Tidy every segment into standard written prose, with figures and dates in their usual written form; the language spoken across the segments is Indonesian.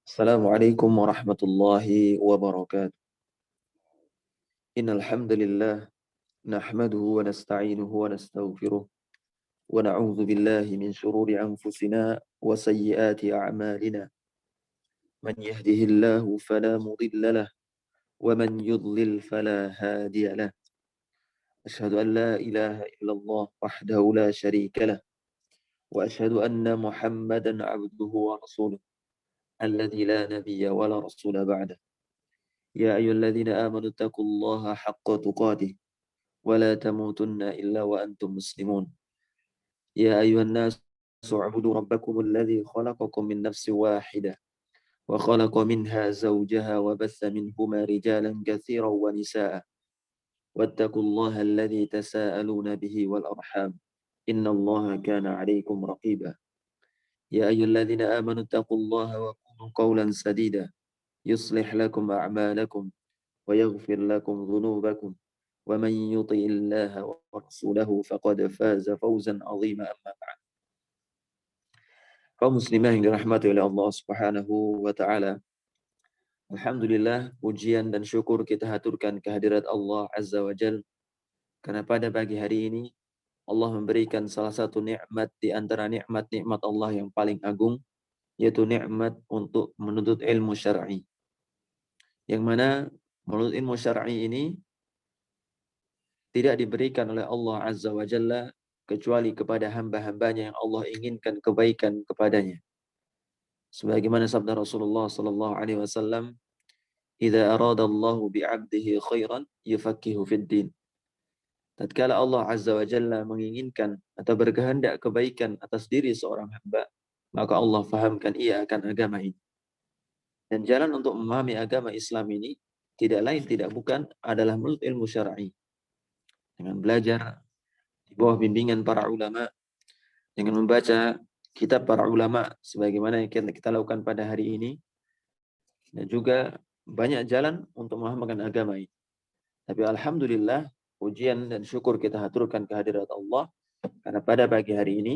Assalamualaikum warahmatullahi wabarakatuh. Innal hamdalillah nahmaduhu wa nasta'inuhu wa nastaghfiruh wa na'udzu billahi min shururi anfusina wa sayyiati a'malina. Man yahdihillahu fala mudilla lah wa man yudlil fala hadiya lah. Asyhadu an la ilaha illallah wahdahu la syarika lah wa asyhadu anna Muhammadan 'abduhu wa rasuluh alladzi la nabiyya wa la rasula ba'dah. Ya ayyuhalladzina amanu taqullaha haqqa tuqatih ولا تموتن إلا وأنتم مسلمون يا أيها الناس اعبدوا ربكم الذي خلقكم من نفس واحدة وخلق منها زوجها وبث منهما رجالا كثيرا ونساء واتقوا الله الذي تساءلون به والأرحام إن الله كان عليكم رقيبا يا أيها الذين آمنوا اتقوا الله وقولوا قولا سديدا يصلح لكم أعمالكم ويغفر لكم ذنوبكم ومن يطع الله ورسوله فقد فاز فوزا عظيما أما بعد. Kaum muslimah yang dirahmati oleh Allah Subhanahu wa taala. Alhamdulillah, pujian dan syukur kita haturkan kehadirat Allah Azza wa Jal karena pada pagi hari ini Allah memberikan salah satu nikmat di antara nikmat-nikmat Allah yang paling agung, yaitu nikmat untuk menuntut ilmu syar'i. Yang mana menuntut ilmu syar'i ini tidak diberikan oleh Allah Azza wa Jalla kecuali kepada hamba-hambanya yang Allah inginkan kebaikan kepadanya. Sebagaimana sabda Rasulullah sallallahu alaihi wasallam, "Idza aradallahu bi'abdihi khairan yufaqihu fid din." Tatkala Allah Azza wa Jalla menginginkan atau berkehendak kebaikan atas diri seorang hamba, maka Allah fahamkan ia akan agama ini. Dan jalan untuk memahami agama Islam ini tidak lain tidak bukan adalah menuntut ilmu syar'i. Dengan belajar di bawah bimbingan para ulama, dengan membaca kitab para ulama sebagaimana yang kita lakukan pada hari ini, dan juga banyak jalan untuk memahamkan agama ini. Tapi alhamdulillah, pujian dan syukur kita haturkan kehadirat Allah karena pada pagi hari ini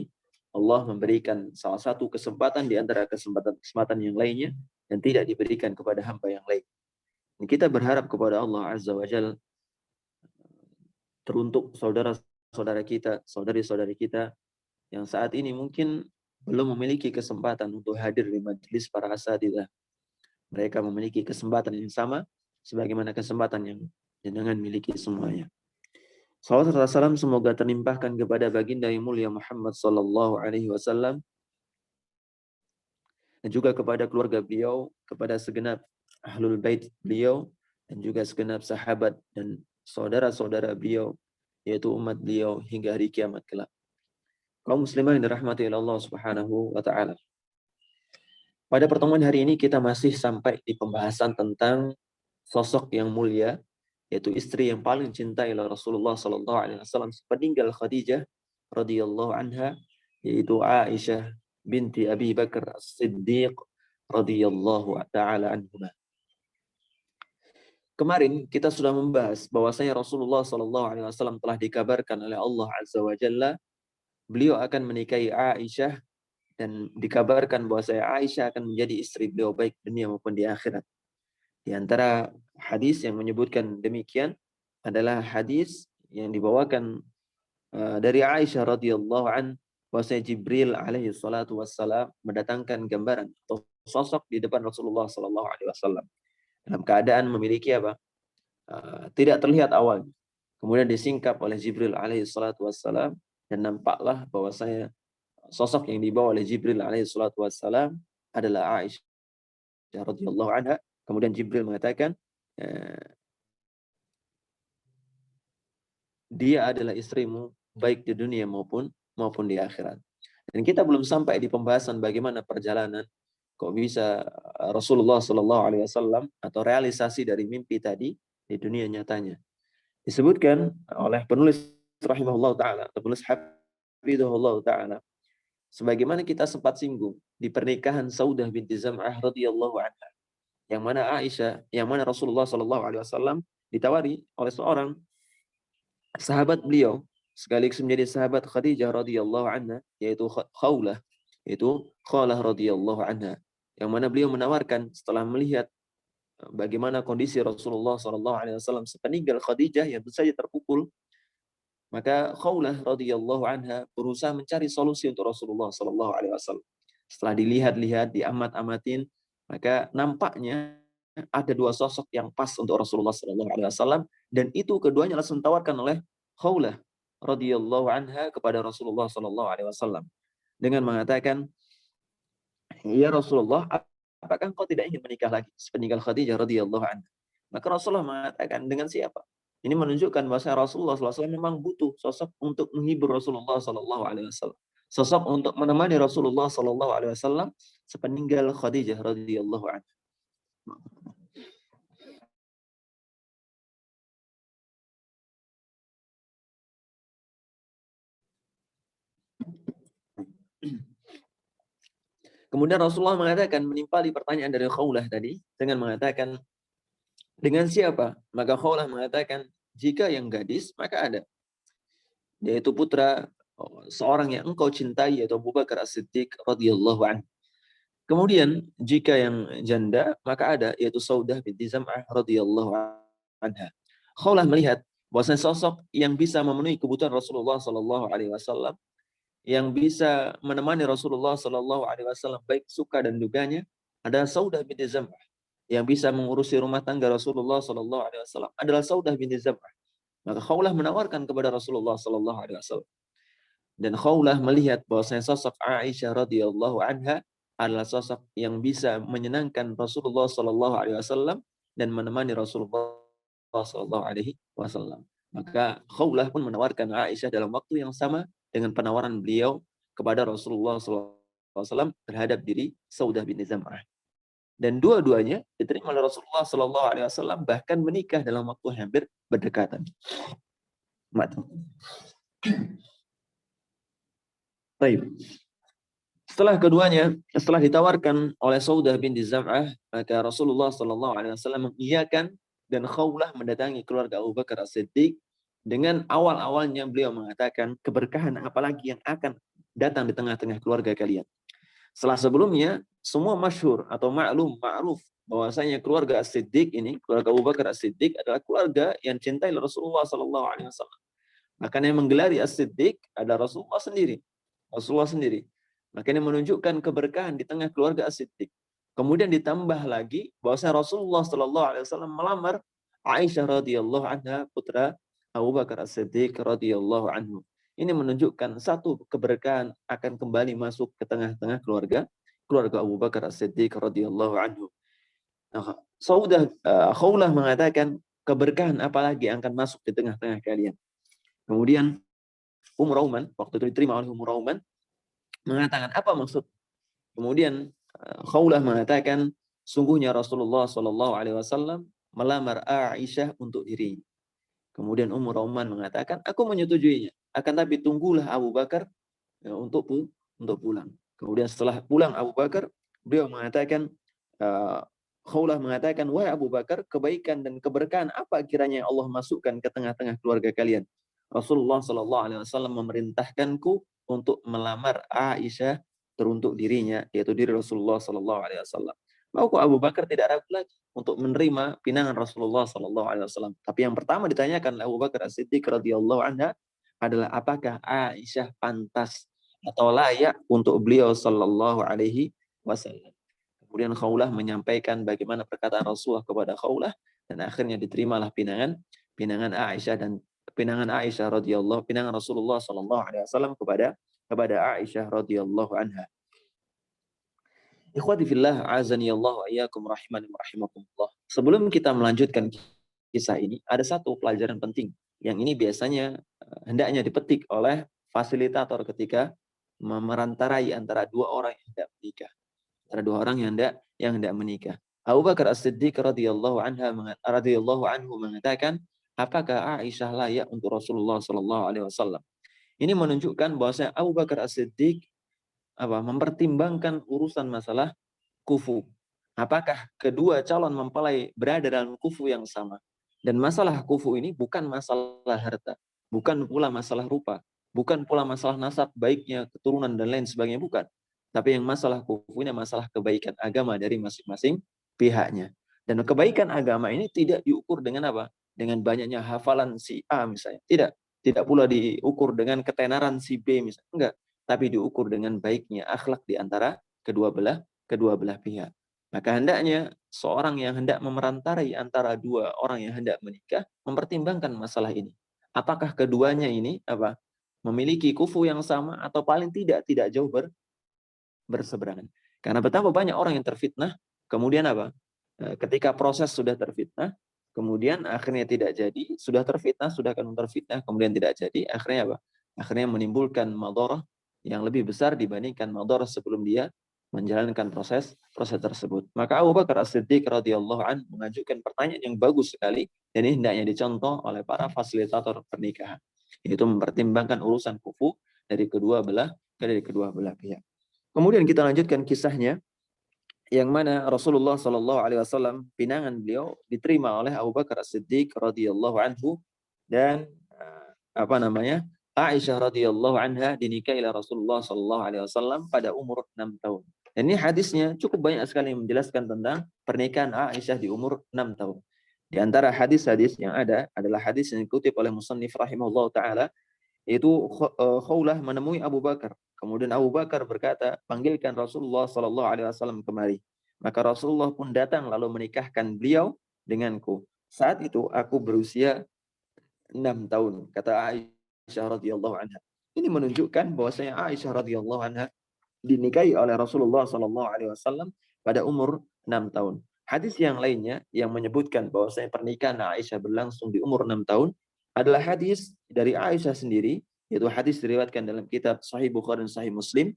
Allah memberikan salah satu kesempatan di antara kesempatan-kesempatan yang lainnya dan tidak diberikan kepada hamba yang lain. Dan kita berharap kepada Allah Azza wa Jalla teruntuk saudara-saudara kita, saudari-saudari kita yang saat ini mungkin belum memiliki kesempatan untuk hadir di majelis para asatidzah. Mereka memiliki kesempatan yang sama sebagaimana kesempatan yang jenengan miliki semuanya. Salawat serta salam semoga terlimpahkan kepada baginda yang mulia Muhammad sallallahu alaihi wasallam dan juga kepada keluarga beliau, kepada segenap ahlul bait beliau dan juga segenap sahabat dan saudara-saudara beliau, yaitu umat beliau hingga hari kiamat kelak. Kaum muslimah yang dirahmati oleh Allah Subhanahu wa taala. Pada pertemuan hari ini kita masih sampai di pembahasan tentang sosok yang mulia, yaitu istri yang paling cintai oleh Rasulullah sallallahu alaihi wasallam sepeninggal Khadijah radhiyallahu anha, yaitu Aisyah binti Abi Bakar As-Siddiq radhiyallahu taala anhuma. Kemarin kita sudah membahas bahwasanya Rasulullah sallallahu alaihi wasallam telah dikabarkan oleh Allah Azza wa Jalla beliau akan menikahi Aisyah, dan dikabarkan bahwa Aisyah akan menjadi istri beliau baik dunia maupun di akhirat. Di antara hadis yang menyebutkan demikian adalah hadis yang dibawakan dari Aisyah radhiyallahu an bahwa Jibril alaihi salatu wassalam mendatangkan gambaran atau sosok di depan Rasulullah sallallahu alaihi wasallam dalam keadaan memiliki apa? Tidak terlihat awalnya. Kemudian disingkap oleh Jibril alaihi salatu wassalam dan nampaklah bahwasanya sosok yang dibawa oleh Jibril alaihi salatu wassalam adalah Aisyah radhiyallahu anha. Kemudian Jibril mengatakan, dia adalah istrimu baik di dunia maupun di akhirat. Dan kita belum sampai di pembahasan bagaimana perjalanan kok bisa Rasulullah Shallallahu Alaihi Wasallam atau realisasi dari mimpi tadi di dunia nyatanya. Disebutkan oleh penulis rahimahullah taala atau penulis hafizahullah taala, sebagaimana kita sempat singgung di pernikahan Saudah binti Zam'ah radhiyallahu anha, yang mana Rasulullah Shallallahu Alaihi Wasallam ditawari oleh seorang sahabat beliau sekaligus menjadi sahabat Khadijah radhiyallahu anha, yaitu Khawlah radhiyallahu anha, yang mana beliau menawarkan setelah melihat bagaimana kondisi Rasulullah SAW sepeninggal Khadijah yang tentu saja terpukul, maka Khawlah radhiyallahu anha berusaha mencari solusi untuk Rasulullah SAW. Setelah dilihat-lihat, diamat-amatin, maka nampaknya ada dua sosok yang pas untuk Rasulullah SAW, dan itu keduanya langsung ditawarkan oleh Khawlah radhiyallahu anha kepada Rasulullah SAW dengan mengatakan, ya Rasulullah, apakah engkau tidak ingin menikah lagi sepeninggal Khadijah radhiyallahu anha? Maka Rasulullah mengatakan, dengan siapa? Ini menunjukkan bahwa Rasulullah SAW memang butuh sosok untuk menghibur Rasulullah SAW, sosok untuk menemani Rasulullah SAW sepeninggal Khadijah radhiyallahu anha. Kemudian Rasulullah mengatakan, menimpali pertanyaan dari Khawlah tadi dengan mengatakan, dengan siapa? Maka Khawlah mengatakan, jika yang gadis, maka ada. Yaitu putra seorang yang engkau cintai, yaitu Abu Bakar As-Siddiq radhiyallahu anhu. Kemudian jika yang janda, maka ada, yaitu Saudah binti Zam'ah radhiyallahu anha. Khawlah melihat bahwasanya sosok yang bisa memenuhi kebutuhan Rasulullah sallallahu alaihi wasallam, yang bisa menemani Rasulullah sallallahu alaihi wasallam baik suka dan dukanya, adalah Saudah binti Zam'ah. Yang bisa mengurusi rumah tangga Rasulullah sallallahu alaihi wasallam adalah Saudah binti Zam'ah. Maka Khawlah menawarkan kepada Rasulullah sallallahu alaihi wasallam. Dan Khawlah melihat bahwasanya sosok Aisyah radhiyallahu anha adalah sosok yang bisa menyenangkan Rasulullah sallallahu alaihi wasallam dan menemani Rasulullah sallallahu alaihi wasallam. Maka Khawlah pun menawarkan Aisyah dalam waktu yang sama dengan penawaran beliau kepada Rasulullah sallallahu alaihi wasallam terhadap diri Saudah binti Zam'ah. Dan dua-duanya diterima oleh Rasulullah sallallahu alaihi wasallam, bahkan menikah dalam waktu hampir berdekatan. Baik. Setelah ditawarkan oleh Saudah binti Zam'ah, maka Rasulullah sallallahu alaihi wasallam mengiyakan, dan Khawlah mendatangi keluarga Abu Bakar As-Siddiq dengan awal-awalnya beliau mengatakan, keberkahan apalagi yang akan datang di tengah-tengah keluarga kalian. Setelah sebelumnya semua masyhur atau ma'ruf bahwasanya keluarga As-Siddiq ini, keluarga Abu Bakar As-Siddiq adalah keluarga yang cintai Rasulullah sallallahu alaihi wasallam. Makanya yang menggelari As-Siddiq adalah Rasulullah sendiri. Makanya menunjukkan keberkahan di tengah keluarga As-Siddiq. Kemudian ditambah lagi bahwasanya Rasulullah sallallahu alaihi wasallam melamar Aisyah radhiyallahu anha, putra Abu Bakar As-Siddiq radhiyallahu anhu. Ini menunjukkan satu keberkahan akan kembali masuk ke tengah-tengah keluarga Abu Bakar As-Siddiq radhiyallahu anhu. Nah, Khawlah mengatakan, keberkahan apalagi yang akan masuk di tengah-tengah kalian. Kemudian Rauman, waktu itu diterima oleh Rauman, mengatakan, apa maksud? Kemudian Khawlah mengatakan, sungguhnya Rasulullah Shallallahu Alaihi Wasallam melamar Aisyah untuk dirinya. Kemudian Rauman mengatakan, aku menyetujuinya, akan tapi tunggulah Abu Bakar untuk pulang. Kemudian setelah pulang Abu Bakar, beliau mengatakan, Khawlah mengatakan, wahai Abu Bakar, kebaikan dan keberkahan apa kiranya yang Allah masukkan ke tengah-tengah keluarga kalian? Rasulullah Shallallahu Alaihi Wasallam memerintahkanku untuk melamar Aisyah teruntuk dirinya, yaitu diri Rasulullah Shallallahu Alaihi Wasallam. Maka Abu Bakar tidak ragu lagi untuk menerima pinangan Rasulullah Shallallahu Alaihi Wasallam. Tapi yang pertama ditanyakan Abu Bakar As-Siddiq radhiyallahu anha adalah, apakah Aisyah pantas atau layak untuk beliau Shallallahu Alaihi Wasallam. Kemudian Khawlah menyampaikan bagaimana perkataan Rasulullah kepada Khawlah, dan akhirnya diterimalah pinangan Aisyah, dan pinangan Rasulullah sallallahu alaihi wasallam kepada Aisyah radhiyallahu anha. Ikhwati fillah, azani Allah wa iyyakum rahimani wa rahimakumullah. Sebelum kita melanjutkan kisah ini, ada satu pelajaran penting yang ini biasanya hendaknya dipetik oleh fasilitator ketika memerantarai antara dua orang yang hendak menikah. Abu Bakar As-Siddiq radhiyallahu anhu mengatakan, apakah Aisyah layak untuk Rasulullah sallallahu alaihi wasallam? Ini menunjukkan bahwasanya Abu Bakar As-Siddiq mempertimbangkan urusan masalah kufu. Apakah kedua calon mempelai berada dalam kufu yang sama? Dan masalah kufu ini bukan masalah harta, bukan pula masalah rupa, bukan pula masalah nasab baiknya, keturunan dan lain sebagainya, bukan. Tapi yang masalah kufu ini masalah kebaikan agama dari masing-masing pihaknya. Dan kebaikan agama ini tidak diukur dengan apa? Dengan banyaknya hafalan si A misalnya. Tidak. Tidak pula diukur dengan ketenaran si B misalnya. Enggak. Tapi diukur dengan baiknya akhlak di antara kedua belah pihak. Maka hendaknya seorang yang hendak memerantarai antara dua orang yang hendak menikah mempertimbangkan masalah ini. Apakah keduanya ini memiliki kufu yang sama atau paling tidak jauh berseberangan. Karena betapa banyak orang yang terfitnah, kemudian ketika proses sudah terfitnah, kemudian akhirnya tidak jadi, sudah terfitnah, sudah akan terfitnah, kemudian tidak jadi, akhirnya Akhirnya menimbulkan madharah yang lebih besar dibandingkan madharah sebelum dia menjalankan proses tersebut. Maka Abu Bakar As-Siddiq radhiyallahu an mengajukan pertanyaan yang bagus sekali dan ini hendaknya dicontoh oleh para fasilitator pernikahan, yaitu mempertimbangkan urusan kufu dari kedua belah pihak. Kemudian kita lanjutkan kisahnya yang mana Rasulullah Shallallahu Alaihi Wasallam pinangan beliau diterima oleh Abu Bakar As-Siddiq radhiyallahu anhu dan Aisyah radhiyallahu anha dinikahi oleh Rasulullah Shallallahu Alaihi Wasallam pada umur 6 tahun. Dan ini hadisnya cukup banyak sekali menjelaskan tentang pernikahan Aisyah di umur 6 tahun. Di antara hadis-hadis yang ada adalah hadis yang dikutip oleh Musannif rahimahullah taala, yaitu Khawlah menemui Abu Bakar. Kemudian Abu Bakar berkata, panggilkan Rasulullah Sallallahu Alaihi Wasallam kemari. Maka Rasulullah pun datang lalu menikahkan beliau denganku. Saat itu aku berusia 6 tahun, kata Aisyah radhiyallahu anha. Ini menunjukkan bahwasanya Aisyah radhiyallahu anha dinikahi oleh Rasulullah Sallallahu Alaihi Wasallam pada umur 6 tahun. Hadis yang lainnya yang menyebutkan bahwasanya pernikahan Aisyah berlangsung di umur 6 tahun adalah hadis dari Aisyah sendiri, yaitu hadis diriwayatkan dalam kitab Sahih Bukhari dan Sahih Muslim.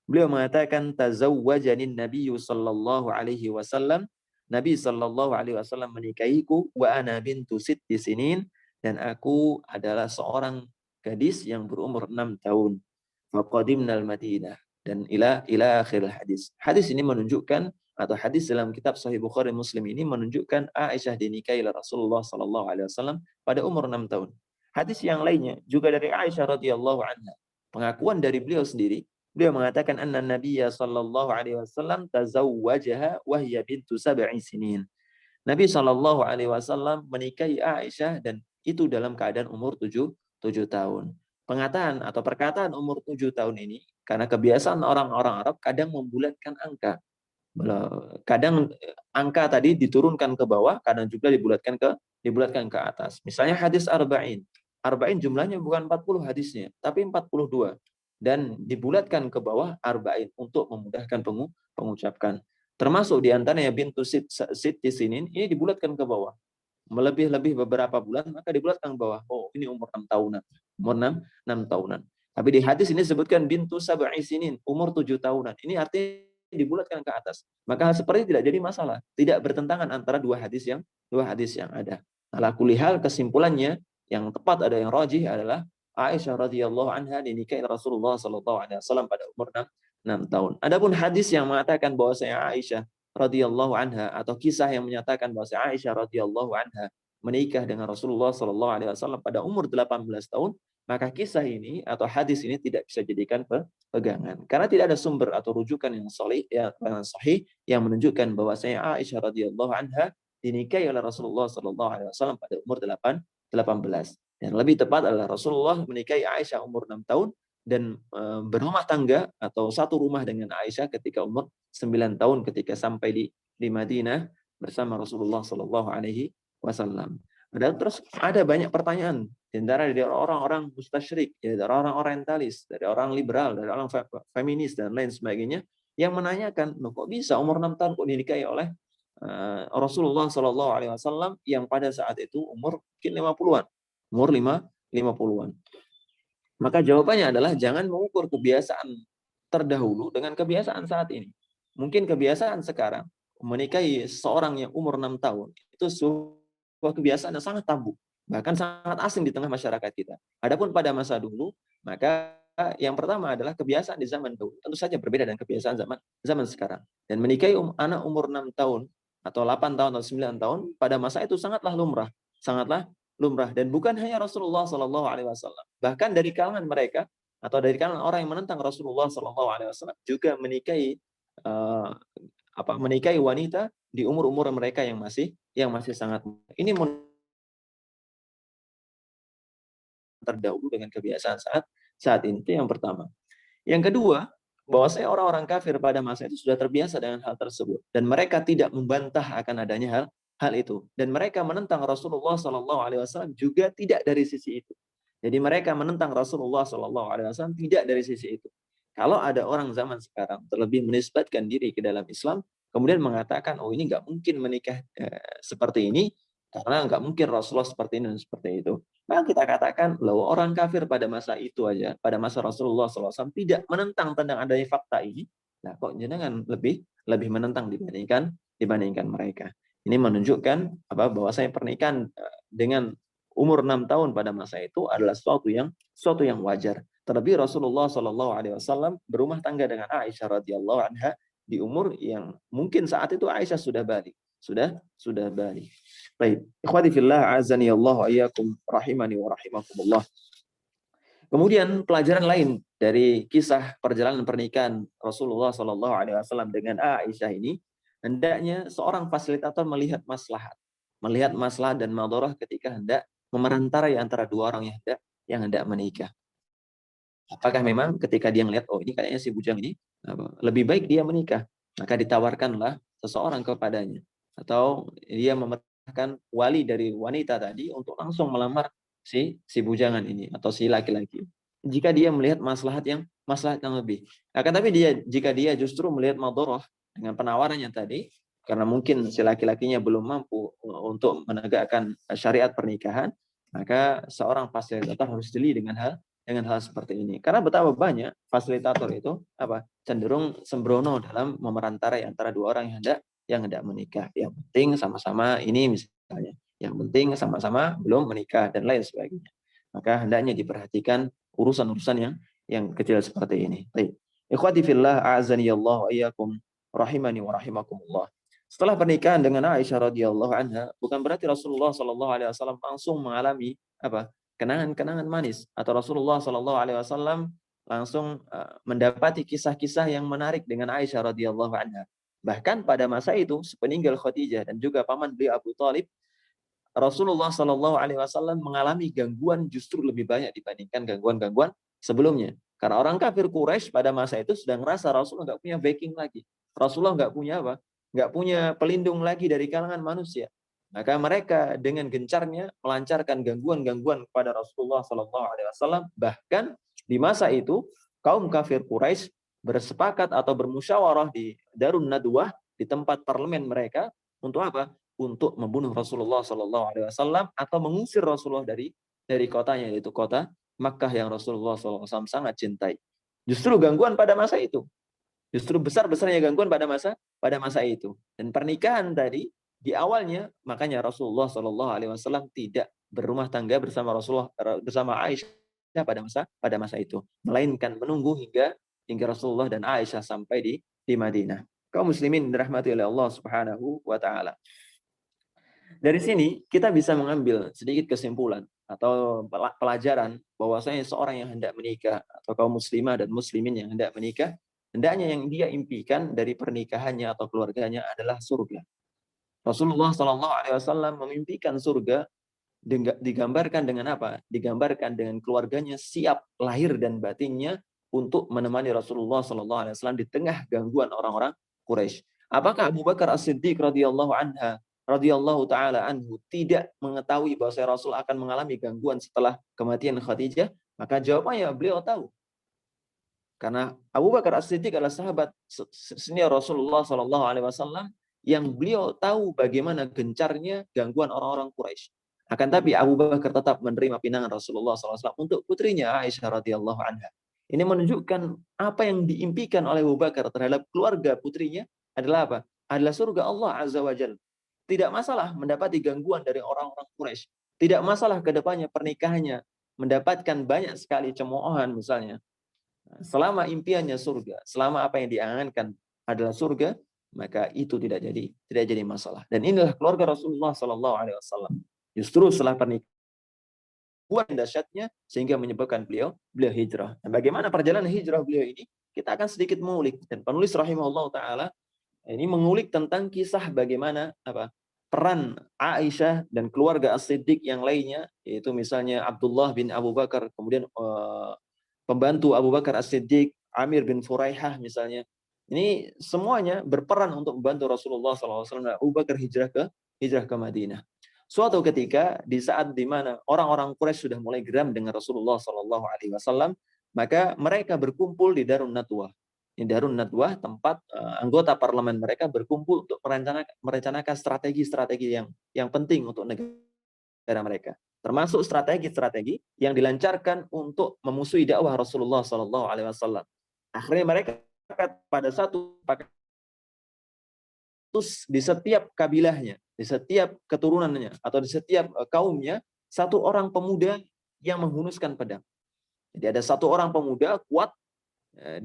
Beliau mengatakan tazawwajanin Nabi sallallahu alaihi wasallam, Nabi sallallahu alaihi wasallam menikahiku wa ana bintu sitti sinin, dan aku adalah seorang gadis yang berumur 6 tahun. Faqadimnal Madinah, dan ila akhir hadis. Hadis ini menunjukkan atau hadis dalam kitab Sahih Bukhari Muslim ini menunjukkan Aisyah dinikahi oleh Rasulullah sallallahu alaihi wasallam pada umur 6 tahun. Hadis yang lainnya juga dari Aisyah radhiyallahu anha. Pengakuan dari beliau sendiri, beliau mengatakan anna Nabiyya sallallahu alaihi wasallam tazawwajaha wa hiya bintu sab'i sinin. Nabi sallallahu alaihi wasallam menikahi Aisyah dan itu dalam keadaan umur 7 tahun. Pengataan atau perkataan umur 7 tahun ini karena kebiasaan orang-orang Arab kadang membulatkan angka. Kadang angka tadi diturunkan ke bawah, kadang juga dibulatkan ke atas. Misalnya hadis arba'in. Arba'in jumlahnya bukan 40 hadisnya, tapi 42. Dan dibulatkan ke bawah arba'in untuk memudahkan pengucapkan. Termasuk diantaranya bintu sitti sinin, ini dibulatkan ke bawah. Melebih-lebih beberapa bulan, maka dibulatkan ke bawah. Oh, ini umur 6 tahunan. Umur 6 tahunan. Tapi di hadis ini disebutkan bintu sab'i sinin, umur 7 tahunan. Ini artinya dibulatkan ke atas. Maka seperti tidak jadi masalah. Tidak bertentangan antara dua hadis yang ada. Ala kulli hal kesimpulannya yang tepat ada yang rajih adalah Aisyah radhiyallahu anha dinikahi Rasulullah sallallahu alaihi wasallam pada umur 6 tahun. Adapun hadis yang mengatakan bahwasanya Aisyah radhiyallahu anha atau kisah yang menyatakan bahwa Aisyah radhiyallahu anha menikah dengan Rasulullah sallallahu alaihi wasallam pada umur 18 tahun, maka kisah ini atau hadis ini tidak bisa dijadikan pegangan karena tidak ada sumber atau rujukan yang sahih yang menunjukkan bahwasanya Aisyah radhiyallahu anha dinikahi oleh Rasulullah sallallahu alaihi wasallam pada umur 18. Dan lebih tepat adalah Rasulullah menikahi Aisyah umur 6 tahun dan berumah tangga atau satu rumah dengan Aisyah ketika umur 9 tahun ketika sampai di Madinah bersama Rasulullah sallallahu alaihi wasallam. Dan terus ada banyak pertanyaan di antara dari orang-orang mustasyrik, dari orang orientalis, dari orang liberal, dari orang feminis dan lain sebagainya yang menanyakan, kok bisa umur 6 tahun kok dinikahi oleh Rasulullah Shallallahu Alaihi Wasallam yang pada saat itu umur mungkin 50-an, umur 50-an. Maka jawabannya adalah jangan mengukur kebiasaan terdahulu dengan kebiasaan saat ini. Mungkin kebiasaan sekarang menikahi seorang yang umur 6 tahun itu sebuah kebiasaan yang sangat tabu, bahkan sangat asing di tengah masyarakat kita. Adapun pada masa dulu, maka yang pertama adalah kebiasaan di zaman dulu tentu saja berbeda dengan kebiasaan zaman sekarang. Dan menikahi anak umur 6 tahun atau 8 tahun atau 9 tahun pada masa itu sangatlah lumrah dan bukan hanya Rasulullah Shallallahu Alaihi Wasallam, bahkan dari kalangan mereka atau dari kalangan orang yang menentang Rasulullah SAW juga menikahi menikahi wanita di umur-umur mereka yang masih sangat muda. Ini terdahulu dengan kebiasaan saat ini. Itu yang pertama. Yang kedua, bahwasanya orang-orang kafir pada masa itu sudah terbiasa dengan hal tersebut dan mereka tidak membantah akan adanya hal itu, dan mereka menentang Rasulullah SAW juga tidak dari sisi itu. Jadi mereka menentang Rasulullah SAW tidak dari sisi itu. Kalau ada orang zaman sekarang terlebih menisbatkan diri ke dalam Islam, kemudian mengatakan, oh ini nggak mungkin menikah seperti ini, karena nggak mungkin Rasulullah seperti ini dan seperti itu. Maka kita katakan bahwa orang kafir pada masa itu aja, pada masa Rasulullah SAW tidak menentang tentang adanya fakta ini. Nah, kok jenengan lebih menentang dibandingkan mereka. Ini menunjukkan bahwa saya pernikahan dengan umur 6 tahun pada masa itu adalah suatu yang wajar. Terlebih Rasulullah SAW berumah tangga dengan Aisyah radhiyallahu anha di umur yang mungkin saat itu Aisyah sudah balik, sudah balik. Baik, ikhwati fillah azani Allah wa iyyakum rahimani wa rahimakumullah. Kemudian pelajaran lain dari kisah perjalanan pernikahan Rasulullah SAW dengan Aisyah ini, hendaknya seorang fasilitator melihat maslahat dan madharah ketika hendak memerantarai antara dua orang yang hendak menikah. Apakah memang ketika dia melihat, oh ini kayaknya si bujang ini lebih baik dia menikah, maka ditawarkanlah seseorang kepadanya, atau dia memerintahkan wali dari wanita tadi untuk langsung melamar si bujangan ini atau si laki-laki. Jika dia melihat maslahat yang lebih. Akan tapi jika dia justru melihat madharah dengan penawarannya tadi, karena mungkin si laki-lakinya belum mampu untuk menegakkan syariat pernikahan, maka seorang fasilitator harus jeli dengan hal seperti ini. Karena betapa banyak fasilitator itu cenderung sembrono dalam memerantarai antara dua orang yang hendak menikah. Yang penting sama-sama ini misalnya, yang penting sama-sama belum menikah dan lain sebagainya. Maka hendaknya diperhatikan urusan-urusan yang kecil seperti ini. Baik. Ikhwati fillah, a'azani Allah wa iyyakum rahimani wa rahimakumullah. Setelah pernikahan dengan Aisyah radhiyallahu anha, bukan berarti Rasulullah sallallahu alaihi wasallam langsung mengalami kenangan-kenangan manis, atau Rasulullah sallallahu alaihi wasallam langsung mendapati kisah-kisah yang menarik dengan Aisyah radhiyallahu anha. Bahkan pada masa itu, sepeninggal Khadijah dan juga paman beliau Abu Thalib, Rasulullah Shallallahu Alaihi Wasallam mengalami gangguan justru lebih banyak dibandingkan gangguan-gangguan sebelumnya. Karena orang kafir Quraisy pada masa itu sedang merasa Rasulullah nggak punya backing lagi. Rasulullah nggak punya nggak punya pelindung lagi dari kalangan manusia. Maka mereka dengan gencarnya melancarkan gangguan-gangguan kepada Rasulullah Shallallahu Alaihi Wasallam. Bahkan di masa itu kaum kafir Quraisy bersepakat atau bermusyawarah di Darun Nadwah, di tempat parlemen mereka, untuk apa? Untuk membunuh Rasulullah Sallallahu Alaihi Wasallam atau mengusir Rasulullah dari kotanya, yaitu kota Makkah yang Rasulullah SAW sangat cintai. Justru gangguan pada masa itu, justru besar-besarnya gangguan pada masa itu. Dan pernikahan tadi di awalnya, makanya Rasulullah Sallallahu Alaihi Wasallam tidak berumah tangga bersama Aisyah pada masa itu, melainkan menunggu hingga Rasulullah dan Aisyah sampai di Madinah. Kaum muslimin dirahmati oleh Allah Subhanahu wa taala. Dari sini kita bisa mengambil sedikit kesimpulan atau pelajaran bahwasanya seorang yang hendak menikah atau kaum muslimah dan muslimin yang hendak menikah, hendaknya yang dia impikan dari pernikahannya atau keluarganya adalah surga. Rasulullah Shallallahu Alaihi Wasallam memimpikan surga, digambarkan dengan apa? Digambarkan dengan keluarganya siap lahir dan batinnya untuk menemani Rasulullah Shallallahu Alaihi Wasallam di tengah gangguan orang-orang Quraisy. Apakah Abu Bakar As-Siddiq radhiyallahu taala anhu tidak mengetahui bahwa Rasul akan mengalami gangguan setelah kematian Khadijah? Maka jawabannya beliau tahu. Karena Abu Bakar As-Siddiq adalah sahabat senior Rasulullah Shallallahu Alaihi Wasallam yang beliau tahu bagaimana gencarnya gangguan orang-orang Quraisy. Akan tapi Abu Bakar tetap menerima pinangan Rasulullah SAW untuk putrinya Aisyah radhiyallahu anha. Ini menunjukkan apa yang diimpikan oleh Abu Bakar terhadap keluarga putrinya adalah apa? Adalah surga Allah Azza wa Jalla. Tidak masalah mendapati gangguan dari orang-orang Quraisy. Tidak masalah kedepannya pernikahannya mendapatkan banyak sekali cemoohan misalnya. Selama impiannya surga, selama apa yang diangankan adalah surga, maka itu tidak jadi masalah. Dan inilah keluarga Rasulullah Sallallahu Alaihi Wasallam. Justru setelah pernikahan dahsyatnya sehingga menyebabkan beliau hijrah. Nah, bagaimana perjalanan hijrah beliau ini? Kita akan sedikit mengulik, dan penulis rahimahullah taala ini mengulik tentang kisah bagaimana peran Aisyah dan keluarga As-Siddiq yang lainnya, yaitu misalnya Abdullah bin Abu Bakar, kemudian pembantu Abu Bakar As-Siddiq, Amir bin Furaihah misalnya. Ini semuanya berperan untuk membantu Rasulullah SAW dan Abu Bakar hijrah ke Madinah. Suatu ketika di saat di mana orang-orang Quraisy sudah mulai geram dengan Rasulullah SAW, maka mereka berkumpul di Darun Nadwah. Di Darun Nadwah, tempat anggota parlemen mereka berkumpul untuk merencanakan strategi-strategi yang penting untuk negara mereka. Termasuk strategi-strategi yang dilancarkan untuk memusuhi dakwah Rasulullah SAW. Akhirnya mereka pada satu di setiap kabilahnya, di setiap keturunannya, atau di setiap kaumnya, satu orang pemuda yang menghunuskan pedang. Jadi ada satu orang pemuda kuat,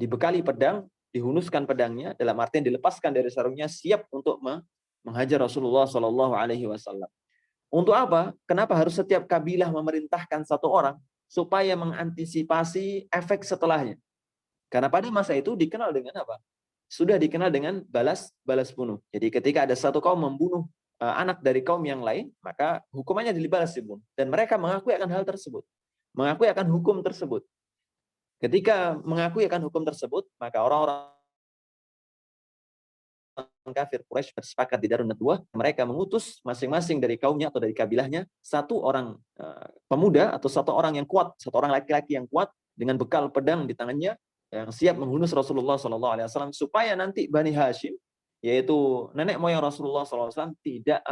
dibekali pedang, dihunuskan pedangnya, dalam artian dilepaskan dari sarungnya, siap untuk menghajar Rasulullah SAW. Untuk apa? Kenapa harus setiap kabilah memerintahkan satu orang? Supaya mengantisipasi efek setelahnya. Karena pada masa itu dikenal dengan apa? Sudah dikenal dengan balas bunuh. Jadi ketika ada satu kaum membunuh anak dari kaum yang lain, maka hukumannya dibalas dibunuh. Dan mereka mengakui akan hal tersebut. Mengakui akan hukum tersebut. Ketika mengakui akan hukum tersebut, maka orang-orang kafir Quraisy bersepakat di Darun Nadwah, mereka mengutus masing-masing dari kaumnya atau dari kabilahnya satu orang pemuda atau satu orang yang kuat, satu orang laki-laki yang kuat dengan bekal pedang di tangannya yang siap menghunus Rasulullah SAW, supaya nanti Bani Hashim, yaitu nenek moyang Rasulullah SAW, tidak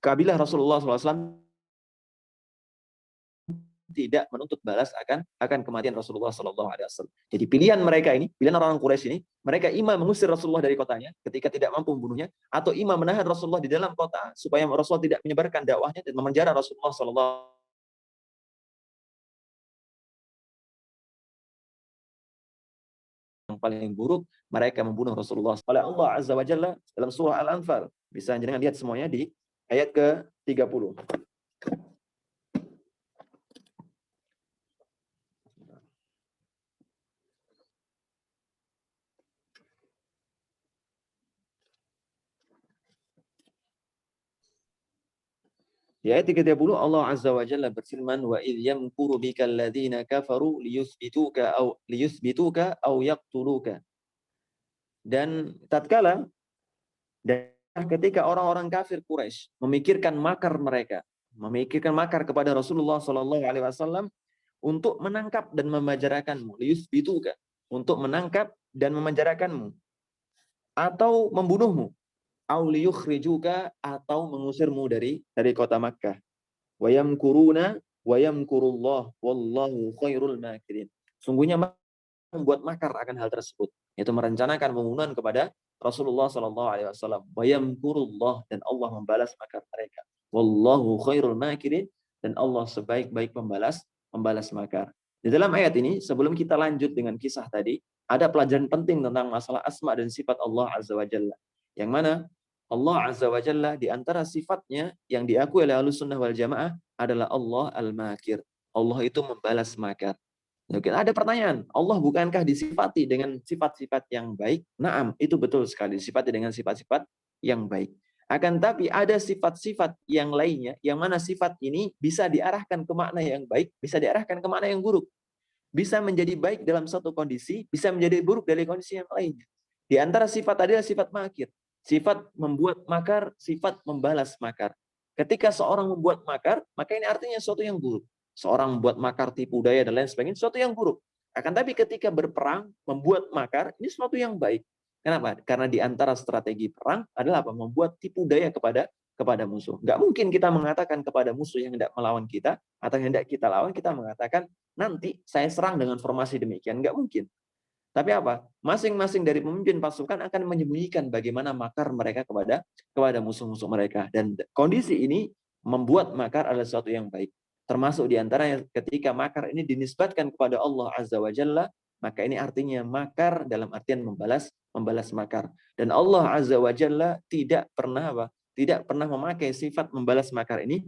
kabilah Rasulullah SAW tidak menuntut balas akan kematian Rasulullah SAW. Jadi pilihan mereka ini, pilihan orang Quraisy ini, mereka imam mengusir Rasulullah dari kotanya ketika tidak mampu membunuhnya, atau imam menahan Rasulullah di dalam kota supaya Rasulullah tidak menyebarkan dakwahnya dan memenjara Rasulullah SAW. Yang paling buruk, mereka membunuh Rasulullah oleh Allah Azza wa Jalla dalam surah Al-Anfal. Bisa jangan lihat semuanya di ayat ke-30. Di ayat 30 Allah Azza wa Jalla berfirman, wa idh yamkuru bikal ladzina kafaru liyuthbituka aw yaqtuluka. Dan tatkala ketika orang-orang kafir Quraisy memikirkan makar kepada Rasulullah SAW untuk menangkap dan memenjarakanmu, liyuthbituka, untuk menangkap dan memenjarakanmu atau membunuhmu, au liyukhrijuka, atau mengusirmu dari kota Makkah. Wa yamkuruna wa yamkurullah wallahu khairul makirin. Sungguhnya membuat makar akan hal tersebut, yaitu merencanakan pembunuhan kepada Rasulullah SAW. Wa yamkurullah, dan Allah membalas makar mereka. Wallahu khairul makirin, dan Allah sebaik-baik membalas makar. Di dalam ayat ini, sebelum kita lanjut dengan kisah tadi, ada pelajaran penting tentang masalah asma dan sifat Allah Azza wa Jalla. Yang mana Allah Azza wa Jalla di antara sifatnya yang diakui oleh Ahlussunnah wal Jamaah adalah Allah Al-Makir. Allah itu membalas makar. Oke, ada pertanyaan, Allah bukankah disifati dengan sifat-sifat yang baik? Naam, itu betul sekali, disifati dengan sifat-sifat yang baik. Akan tapi ada sifat-sifat yang lainnya, yang mana sifat ini bisa diarahkan ke makna yang baik, bisa diarahkan ke makna yang buruk. Bisa menjadi baik dalam satu kondisi, bisa menjadi buruk dari kondisi yang lainnya. Di antara sifat tadi adalah sifat makir. Sifat membuat makar, sifat membalas makar. Ketika seorang membuat makar, maka ini artinya sesuatu yang buruk. Seorang membuat makar, tipu daya, dan lain sebagainya, sesuatu yang buruk. Akan tapi ketika berperang, membuat makar, ini sesuatu yang baik. Kenapa? Karena di antara strategi perang adalah apa? Membuat tipu daya kepada musuh. Nggak mungkin kita mengatakan kepada musuh yang hendak melawan kita, atau yang hendak kita lawan, kita mengatakan, nanti saya serang dengan formasi demikian. Nggak mungkin. Tapi apa? Masing-masing dari pemimpin pasukan akan menyembunyikan bagaimana makar mereka kepada musuh-musuh mereka. Dan kondisi ini membuat makar adalah sesuatu yang baik. Termasuk diantaranya ketika makar ini dinisbatkan kepada Allah Azza wa Jalla, maka ini artinya makar dalam artian membalas makar. Dan Allah Azza wa Jalla tidak pernah memakai sifat membalas makar ini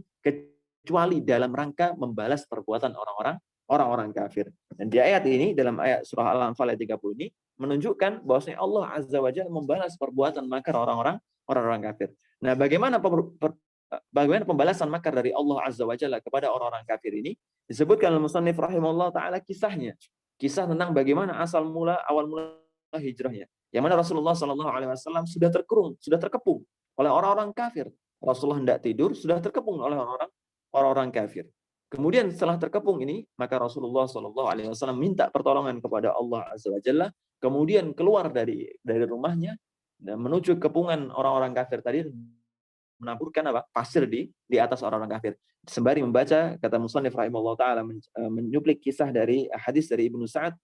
kecuali dalam rangka membalas perbuatan orang-orang kafir. Dan di ayat ini, dalam ayat surah Al-Anfal ayat 30 ini, menunjukkan bahwasanya Allah Azza wa Jalla membalas perbuatan makar orang-orang kafir. Nah, bagaimana pembalasan makar dari Allah Azza wa Jalla kepada orang-orang kafir ini? Disebutkan oleh musannif rahimahullah taala kisahnya. Kisah tentang bagaimana awal mula hijrahnya. Yang mana Rasulullah Shallallahu alaihi wasallam sudah terkepung oleh orang-orang kafir. Rasulullah hendak tidur, sudah terkepung oleh orang-orang kafir. Kemudian setelah terkepung ini, maka Rasulullah Shallallahu alaihi wasallam minta pertolongan kepada Allah Azza wa Jalla, kemudian keluar dari rumahnya dan menuju kepungan orang-orang kafir tadi, menaburkan pasir di atas orang-orang kafir. Sembari membaca, kata musannif rahimahullah taala, menyuplik kisah dari hadis dari Ibnu Sa'ad,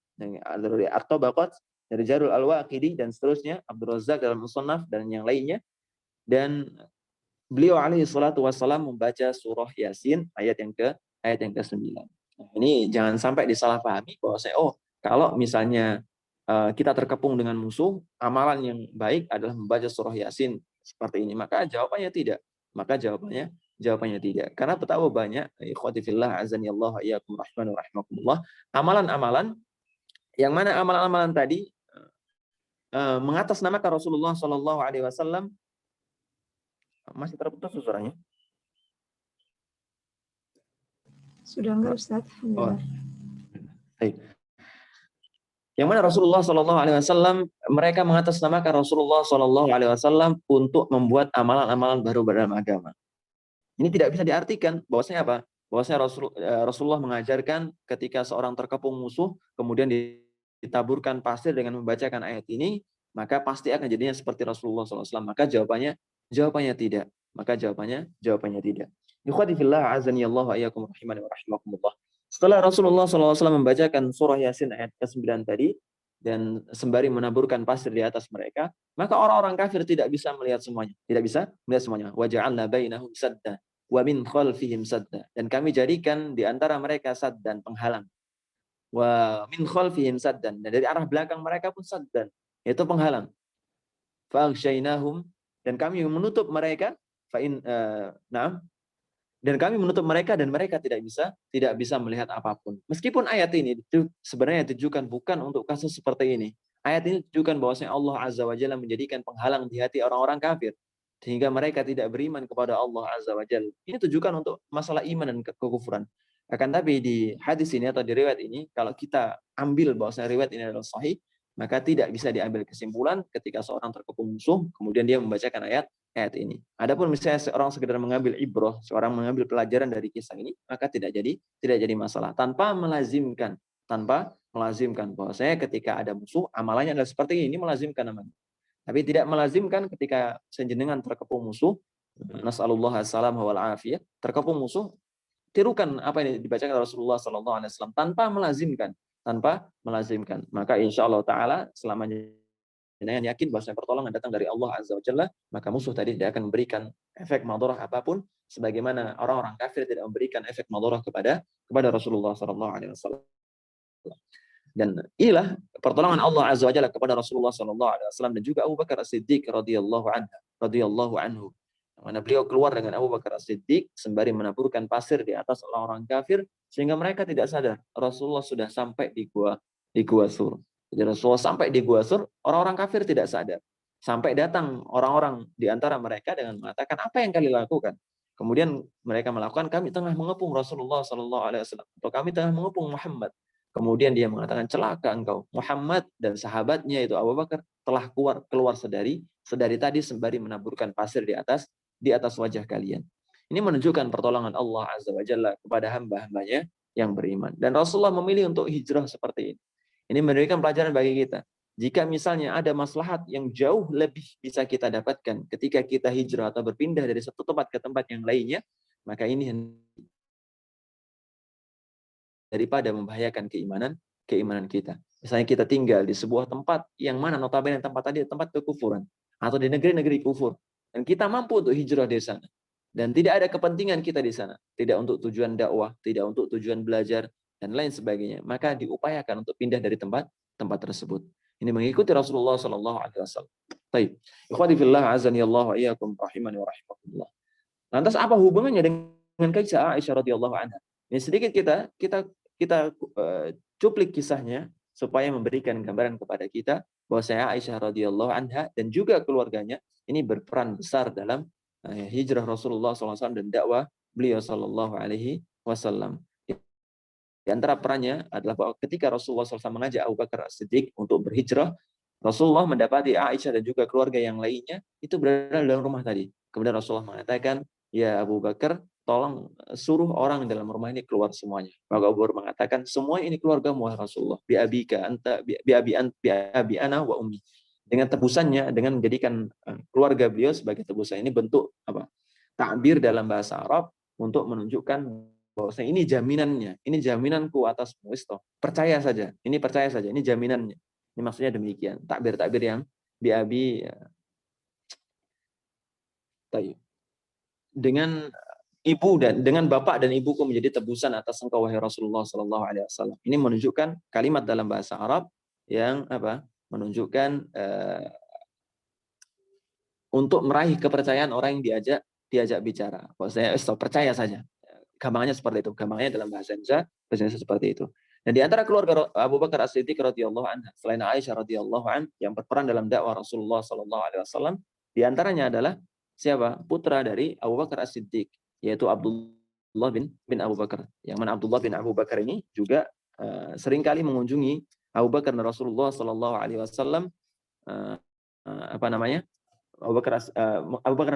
dari At-Tabaqat, dari Jarul Al-Waqidi dan seterusnya, Abdul Razzaq dalam Musannaf dan yang lainnya. Dan beliau alaihi salatu wassalam membaca surah Yasin ayat yang ke-9. Nah, ini jangan sampai disalahpahami bahwa kalau misalnya kita terkepung dengan musuh, amalan yang baik adalah membaca surah Yasin seperti ini. Maka jawabannya tidak. Jawabannya tidak. Karena betapa banyak ikhwati fillah azani Allah iyyakum rahman wa rahimakumullah, amalan-amalan yang mana amalan-amalan tadi mengatasnamakan Rasulullah Shallallahu alaihi wasallam. Masih terputus suaranya? Sudah enggak, Ustaz? Oh. Yang mana Rasulullah Shallallahu alaihi wasallam, mereka mengatasnamakan Rasulullah Shallallahu alaihi wasallam untuk membuat amalan-amalan baru dalam agama. Ini tidak bisa diartikan bahwasanya apa? Bahwasanya Rasulullah mengajarkan ketika seorang terkepung musuh, kemudian ditaburkan pasir dengan membacakan ayat ini, maka pasti akan jadinya seperti Rasulullah SAW. Maka jawabannya tidak. Jawabannya tidak. Ikhwati fillah azani Allah wa iyyakum rahimani wa rahimakumullah. Setelah Rasulullah SAW membacakan surah Yasin ayat ke-9 tadi, dan sembari menaburkan pasir di atas mereka, maka orang-orang kafir tidak bisa melihat semuanya. Tidak bisa melihat semuanya. وَجَعَلْنَا بَيْنَهُمْ سَدًّا وَمِنْ خَلْفِهِمْ سَدًّا. Dan kami jadikan di antara mereka saddan, penghalang. وَمِنْ خَلْفِهِمْ سَدًّا. Dan dari arah belakang mereka pun saddan, yaitu penghalang. فَأَغْشَيْنَاهُمْ. Dan kami menutup mereka. Dan kami menutup mereka dan mereka tidak bisa melihat apapun. Meskipun ayat ini sebenarnya ditujukan bukan untuk kasus seperti ini. Ayat ini ditujukan bahwasanya Allah Azza wa Jalla menjadikan penghalang di hati orang-orang kafir sehingga mereka tidak beriman kepada Allah Azza wa Jalla. Ini tujukan untuk masalah iman dan kekufuran. Akan tapi di hadis ini atau di riwayat ini, kalau kita ambil bahwasanya riwayat ini adalah sahih, maka tidak bisa diambil kesimpulan ketika seorang terkepung musuh kemudian dia membacakan ayat ini. Adapun misalnya seorang sekedar mengambil ibrah, seorang mengambil pelajaran dari kisah ini, maka tidak jadi masalah, tanpa melazimkan bahwasanya ketika ada musuh amalannya adalah seperti ini melazimkan namanya. Tapi tidak melazimkan ketika senjenengan terkepung musuh, nasallallahu salam wal afiyah, terkepung musuh, tirukan apa yang dibacakan Rasulullah sallallahu alaihi wasallam tanpa melazimkan. Maka insyaallah taala selamanya dengan yakin bahwa pertolongan datang dari Allah Azza wa Jalla, maka musuh tadi tidak akan memberikan efek madharah apapun sebagaimana orang-orang kafir tidak memberikan efek madharah kepada Rasulullah sallallahu alaihi wasallam. Dan inilah pertolongan Allah Azza wa Jalla kepada Rasulullah sallallahu alaihi wasallam dan juga Abu Bakar As-Siddiq radhiyallahu anhu. Mana beliau keluar dengan Abu Bakar As-Siddiq sembari menaburkan pasir di atas orang-orang kafir sehingga mereka tidak sadar Rasulullah sudah sampai di gua Sur. Jadi Rasulullah sampai di Gua Sur, orang-orang kafir tidak sadar. Sampai datang orang-orang di antara mereka dengan mengatakan, apa yang kalian lakukan? Kemudian mereka melakukan, kami tengah mengepung Rasulullah SAW. Atau kami tengah mengepung Muhammad. Kemudian dia mengatakan, celaka engkau. Muhammad dan sahabatnya itu Abu Bakar telah keluar sedari tadi sembari menaburkan pasir di atas wajah kalian. Ini menunjukkan pertolongan Allah Azza wa Jalla kepada hamba-hambanya yang beriman. Dan Rasulullah memilih untuk hijrah seperti ini. Ini memberikan pelajaran bagi kita. Jika misalnya ada maslahat yang jauh lebih bisa kita dapatkan ketika kita hijrah atau berpindah dari satu tempat ke tempat yang lainnya, maka ini daripada membahayakan keimanan kita. Misalnya kita tinggal di sebuah tempat yang mana notabene tempat tadi tempat kekufuran atau di negeri-negeri kufur dan kita mampu untuk hijrah dari sana dan tidak ada kepentingan kita di sana, tidak untuk tujuan dakwah, tidak untuk tujuan belajar dan lain sebagainya, maka diupayakan untuk pindah dari tempat tersebut. Ini mengikuti Rasulullah sallallahu alaihi wasallam. Baik. Ikhwati fillah azani Allah wa iyyakum rahimani wa rahimakumullah. Lantas apa hubungannya dengan kisah Aisyah radhiyallahu anha. Ini sedikit kita cuplik kisahnya supaya memberikan gambaran kepada kita bahwa Aisyah radhiyallahu anha dan juga keluarganya ini berperan besar dalam hijrah Rasulullah SAW dan dakwah beliau Sallallahu Alaihi Wasallam. Di antara perannya adalah bahwa ketika Rasulullah SAW mengajak Abu Bakar As-Siddiq untuk berhijrah, Rasulullah mendapati Aisyah dan juga keluarga yang lainnya itu berada dalam rumah tadi. Kemudian Rasulullah mengatakan, ya Abu Bakar, tolong suruh orang dalam rumah ini keluar semuanya. Maka Abu Bakar mengatakan, semua ini keluarga ya Rasulullah. Bi abika anta bi abi ana wa ummi. Dengan tebusannya, dengan menjadikan keluarga beliau sebagai tebusan, ini bentuk apa? Takbir dalam bahasa Arab untuk menunjukkan bahwa ini jaminannya, ini jaminanku atas muisto. Percaya saja, ini jaminannya. Ini maksudnya demikian. Takbir-takbir yang biabi dengan ibu dan dengan bapak dan ibuku menjadi tebusan atas engkau wahai Rasulullah Sallallahu Alaihi Wasallam. Ini menunjukkan kalimat dalam bahasa Arab yang apa? Menunjukkan untuk meraih kepercayaan orang yang diajak bicara. Bahwa saya percaya saja. Gampangnya seperti itu. Gampangnya dalam bahasa Indonesia seperti itu. Dan di antara keluarga Abu Bakar As-Siddiq radhiyallahu anha, selain Aisyah radhiyallahu an yang berperan dalam dakwah Rasulullah sallallahu alaihi wasallam, di antaranya adalah siapa? Putra dari Abu Bakar As-Siddiq, yaitu Abdullah bin Abu Bakar. Yang mana Abdullah bin Abu Bakar ini juga seringkali mengunjungi Abu Bakar dan Rasulullah sallallahu alaihi wasallam Abu Bakar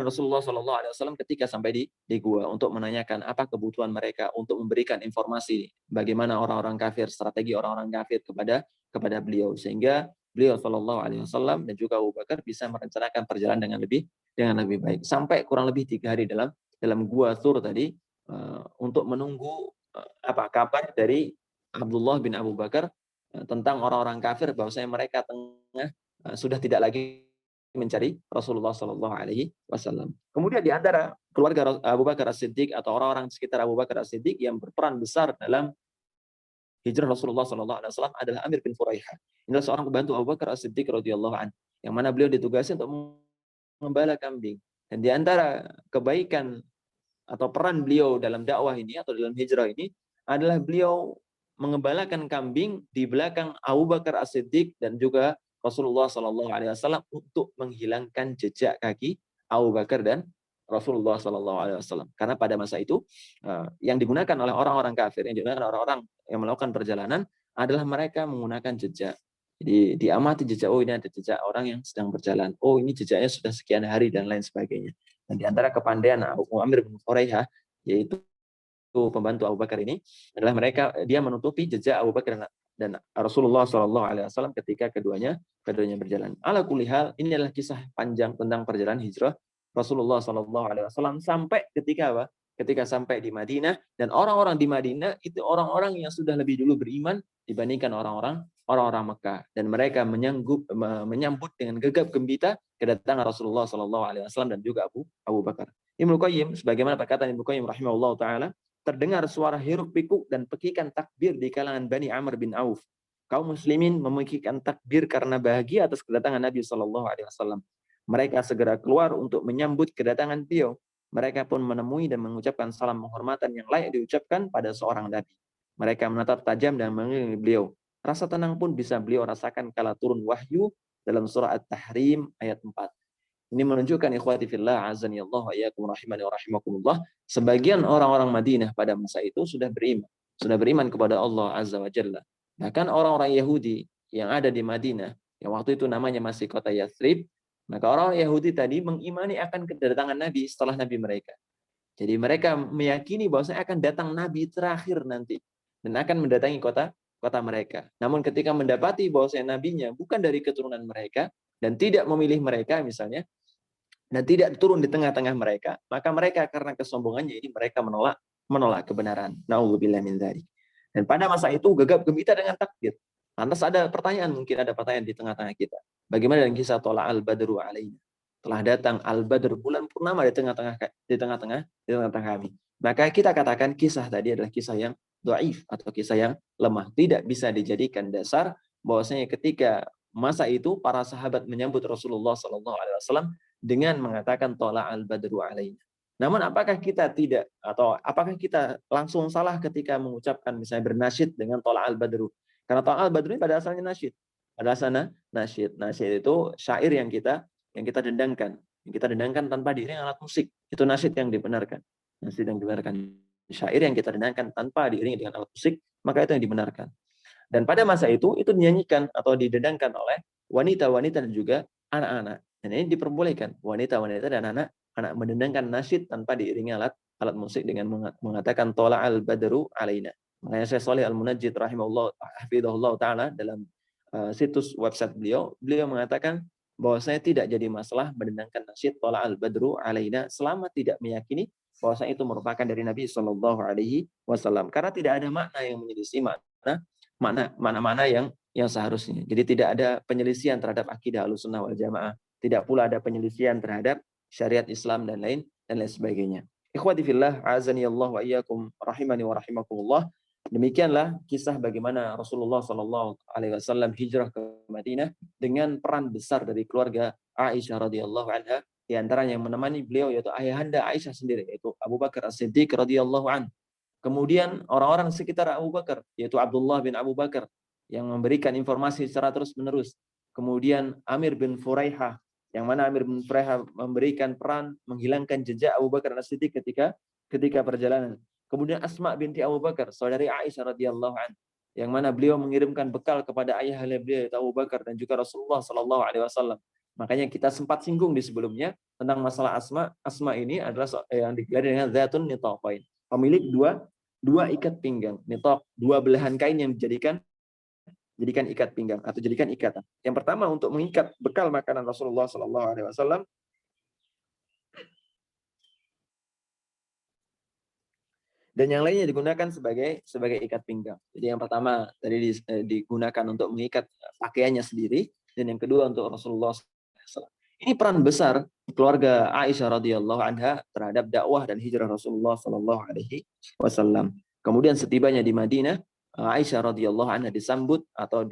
dan Rasulullah SAW ketika sampai di gua untuk menanyakan apa kebutuhan mereka, untuk memberikan informasi bagaimana orang-orang kafir, strategi orang-orang kafir kepada beliau, sehingga beliau SAW dan juga Abu Bakar bisa merencanakan perjalanan dengan lebih baik sampai kurang lebih 3 hari dalam gua Thur tadi untuk menunggu kabar dari Abdullah bin Abu Bakar tentang orang-orang kafir bahwasanya mereka sudah tidak lagi mencari Rasulullah Sallallahu Alaihi Wasallam. Kemudian di antara keluarga Abu Bakar As-Siddiq atau orang-orang sekitar Abu Bakar As-Siddiq yang berperan besar dalam hijrah Rasulullah Sallallahu Alaihi Wasallam adalah Amir bin Furaiha. Inilah seorang pembantu Abu Bakar As-Siddiq radhiyallahu anhu, yang mana beliau ditugasi untuk mengembala kambing. Dan di antara kebaikan atau peran beliau dalam dakwah ini atau dalam hijrah ini adalah beliau mengembalakan kambing di belakang Abu Bakar As-Siddiq dan juga Rasulullah Sallallahu Alaihi Wasallam untuk menghilangkan jejak kaki Abu Bakar dan Rasulullah Sallallahu Alaihi Wasallam. Karena pada masa itu yang digunakan oleh orang-orang kafir, yang digunakan oleh orang-orang yang melakukan perjalanan adalah mereka menggunakan jejak. Jadi diamati jejak, oh ini ada jejak orang yang sedang berjalan, oh ini jejaknya sudah sekian hari dan lain sebagainya. Dan di antara kepandaian Amir bin Furaiha, yaitu pembantu Abu Bakar ini, adalah dia menutupi jejak Abu Bakar dan Rasulullah SAW ketika keduanya berjalan. Ala kulli hal, ini adalah kisah panjang tentang perjalanan hijrah Rasulullah SAW sampai ketika sampai di Madinah, dan orang-orang di Madinah itu orang-orang yang sudah lebih dulu beriman dibandingkan orang-orang Mekah, dan mereka menyambut dengan gegap gembira kedatangan Rasulullah SAW dan juga Abu Bakar. Ibnu Qayyim, sebagaimana perkataan Ibnu Qayyim rahimahullah taala, terdengar suara hiruk pikuk dan pekikan takbir di kalangan Bani Amr bin Auf. Kaum muslimin memekikan takbir karena bahagia atas kedatangan Nabi Shallallahu Alaihi Wasallam. Mereka segera keluar untuk menyambut kedatangan beliau. Mereka pun menemui dan mengucapkan salam penghormatan yang layak diucapkan pada seorang Nabi. Mereka menatap tajam dan mengelilingi beliau. Rasa tenang pun bisa beliau rasakan kala turun wahyu dalam surah At-Tahrim ayat 4. Ini menunjukkan ikhwati fillah azani Allah wa iyyakum rahimani wa rahimakumullah, sebagian orang-orang Madinah pada masa itu sudah beriman kepada Allah azza wa jalla. Bahkan orang-orang Yahudi yang ada di Madinah yang waktu itu namanya masih kota Yathrib, maka orang Yahudi tadi mengimani akan kedatangan Nabi setelah Nabi mereka. Jadi mereka meyakini bahwa akan datang Nabi terakhir nanti dan akan mendatangi kota mereka. Namun ketika mendapati bahwa nabinya bukan dari keturunan mereka dan tidak memilih mereka misalnya, dan tidak turun di tengah-tengah mereka, maka mereka karena kesombongannya ini mereka menolak kebenaran. Nauzubillah min dzalik. Dan pada masa itu gegap gembira dengan takbir. Lantas ada pertanyaan di tengah-tengah kita. Bagaimana dengan kisah tola al-badru alaina? Telah datang al-badr, bulan purnama di tengah-tengah kami. Maka kita katakan kisah tadi adalah kisah yang dhaif atau kisah yang lemah, tidak bisa dijadikan dasar bahwasanya ketika masa itu para sahabat menyambut Rasulullah SAW dengan mengatakan tola al-badru alaina. Namun apakah kita tidak, atau apakah kita langsung salah ketika mengucapkan misalnya bernasyid dengan Thala'al Badru? Karena Thala'al Badru ini pada asalnya nasyid. Pada asalnya nasyid. Nasyid itu syair yang kita dendangkan. Yang kita dendangkan tanpa diiringi alat musik. Itu nasyid yang dibenarkan. Nasyid yang dibenarkan. Syair yang kita dendangkan tanpa diiringi dengan alat musik, maka itu yang dibenarkan. Dan pada masa itu dinyanyikan atau didendangkan oleh wanita-wanita dan juga anak-anak. Dan ini diperbolehkan. Wanita-wanita dan anak mendendangkan nasyid tanpa diiringi alat musik dengan mengatakan Thala'al badru alaina. Makanya Syekh Shalih Al-Munajjid rahimahullah hafizahullah taala dalam situs website beliau mengatakan bahwasanya tidak jadi masalah mendendangkan nasyid Thala'al badru alaina selama tidak meyakini bahwasanya itu merupakan dari Nabi Shallallahu alaihi wasallam. Karena tidak ada makna yang menyelisih mana-mana yang seharusnya. Jadi tidak ada penyelisihan terhadap akidah Ahlussunnah wal Jamaah. Tidak pula ada penyelisihan terhadap syariat Islam dan lain sebagainya. Ikhwati fillah, azani Allah wa iyyakum rahimani wa rahimakumullah. Demikianlah kisah bagaimana Rasulullah Shallallahu alaihi wasallam hijrah ke Madinah dengan peran besar dari keluarga Aisyah radhiyallahu anha, di antara yang menemani beliau yaitu ayahanda Aisyah sendiri, yaitu Abu Bakar As-Siddiq radhiyallahu anhu. Kemudian orang-orang sekitar Abu Bakar, yaitu Abdullah bin Abu Bakar, yang memberikan informasi secara terus-menerus. Kemudian Amir bin Furaihah, yang mana Amir bin Furaihah memberikan peran menghilangkan jejak Abu Bakar As-Siddiq ketika perjalanan. Kemudian Asma binti Abu Bakar, saudari Aisyah radhiyallahu anha, yang mana beliau mengirimkan bekal kepada ayah beliau yaitu Abu Bakar dan juga Rasulullah sallallahu alaihi wasallam. Makanya kita sempat singgung di sebelumnya tentang masalah Asma. Asma ini adalah yang digelar dengan Zatun Nitafain, pemilik dua ikat pinggang. Nitok, dua belahan kain yang jadikan ikat pinggang atau jadikan ikatan. Yang pertama untuk mengikat bekal makanan Rasulullah sallallahu alaihi wasallam. Dan yang lainnya digunakan sebagai ikat pinggang. Jadi yang pertama tadi digunakan untuk mengikat pakaiannya sendiri, dan yang kedua untuk Rasulullah SAW. Ini peran besar keluarga Aisyah radhiyallahu anha terhadap dakwah dan hijrah Rasulullah sallallahu alaihi wasallam. Kemudian setibanya di Madinah, Aisyah radhiyallahu anha disambut atau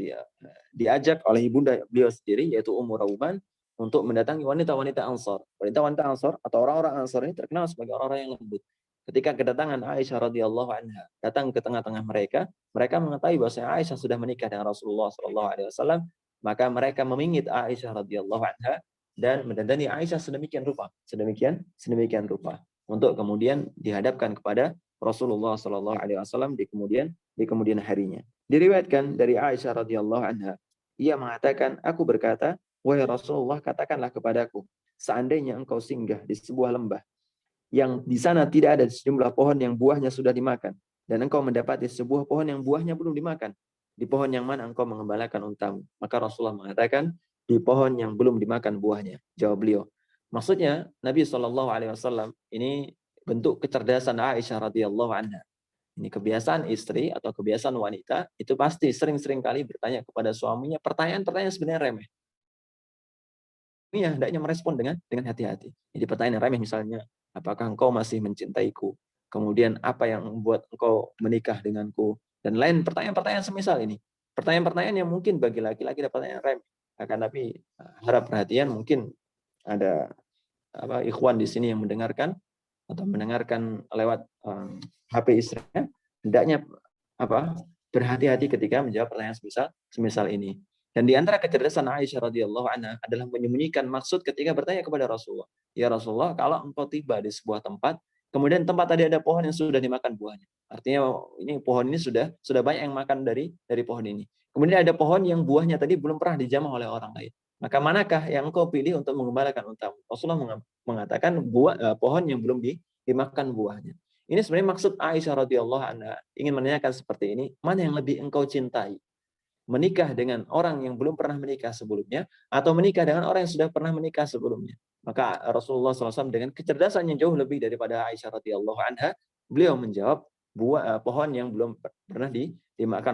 diajak oleh ibunda beliau sendiri yaitu Ummu Rauman untuk mendatangi wanita-wanita Ansar. Wanita-wanita Ansar atau orang-orang Ansar ini terkenal sebagai orang-orang yang lembut. Ketika kedatangan Aisyah radhiyallahu anha datang ke tengah-tengah mereka mengetahui bahwa Aisyah sudah menikah dengan Rasulullah sallallahu alaihi wasallam, maka mereka memingit Aisyah radhiyallahu anha dan mendandani Aisyah sedemikian rupa untuk kemudian dihadapkan kepada Rasulullah sallallahu alaihi wasallam di kemudian harinya. Diriwayatkan dari Aisyah radhiyallahu anha, ia mengatakan, aku berkata, wahai Rasulullah, katakanlah kepadaku, seandainya engkau singgah di sebuah lembah yang di sana tidak ada sejumlah pohon yang buahnya sudah dimakan, dan engkau mendapati sebuah pohon yang buahnya belum dimakan, di pohon yang mana engkau mengembalakan untamu? Maka Rasulullah mengatakan, di pohon yang belum dimakan buahnya. Jawab beliau. Maksudnya Nabi SAW ini bentuk kecerdasan Aisyah radhiyallahu anha. Ini kebiasaan istri atau kebiasaan wanita itu pasti sering-sering kali bertanya kepada suaminya pertanyaan-pertanyaan sebenarnya remeh. Ini hendaknya merespon dengan hati-hati. Jadi pertanyaan remeh misalnya, apakah engkau masih mencintaiku? Kemudian apa yang membuat engkau menikah denganku? Dan lain pertanyaan-pertanyaan semisal ini. Pertanyaan-pertanyaan yang mungkin bagi laki-laki ada pertanyaan remeh. Akan tapi harap perhatian, mungkin ada ikhwan di sini yang mendengarkan lewat HP istrinya, hendaknya berhati-hati ketika menjawab pertanyaan semisal ini. Dan di antara kecerdasan Aisyah radhiyallahu anha adalah menyembunyikan maksud ketika bertanya kepada Rasulullah. Ya Rasulullah, kalau engkau tiba di sebuah tempat, kemudian tempat tadi ada pohon yang sudah dimakan buahnya. Artinya ini pohon ini sudah banyak yang makan dari pohon ini. Kemudian ada pohon yang buahnya tadi belum pernah dijamah oleh orang lain. Maka manakah yang engkau pilih untuk mengembalakan untamu? Rasulullah mengatakan pohon yang belum dimakan buahnya. Ini sebenarnya maksud Aisyah radhiyallahu anha ingin menanyakan seperti ini, mana yang lebih engkau cintai? Menikah dengan orang yang belum pernah menikah sebelumnya atau menikah dengan orang yang sudah pernah menikah sebelumnya? Maka Rasulullah SAW dengan kecerdasan yang jauh lebih daripada Aisyah radhiyallahu anha, beliau menjawab pohon yang belum pernah dimakan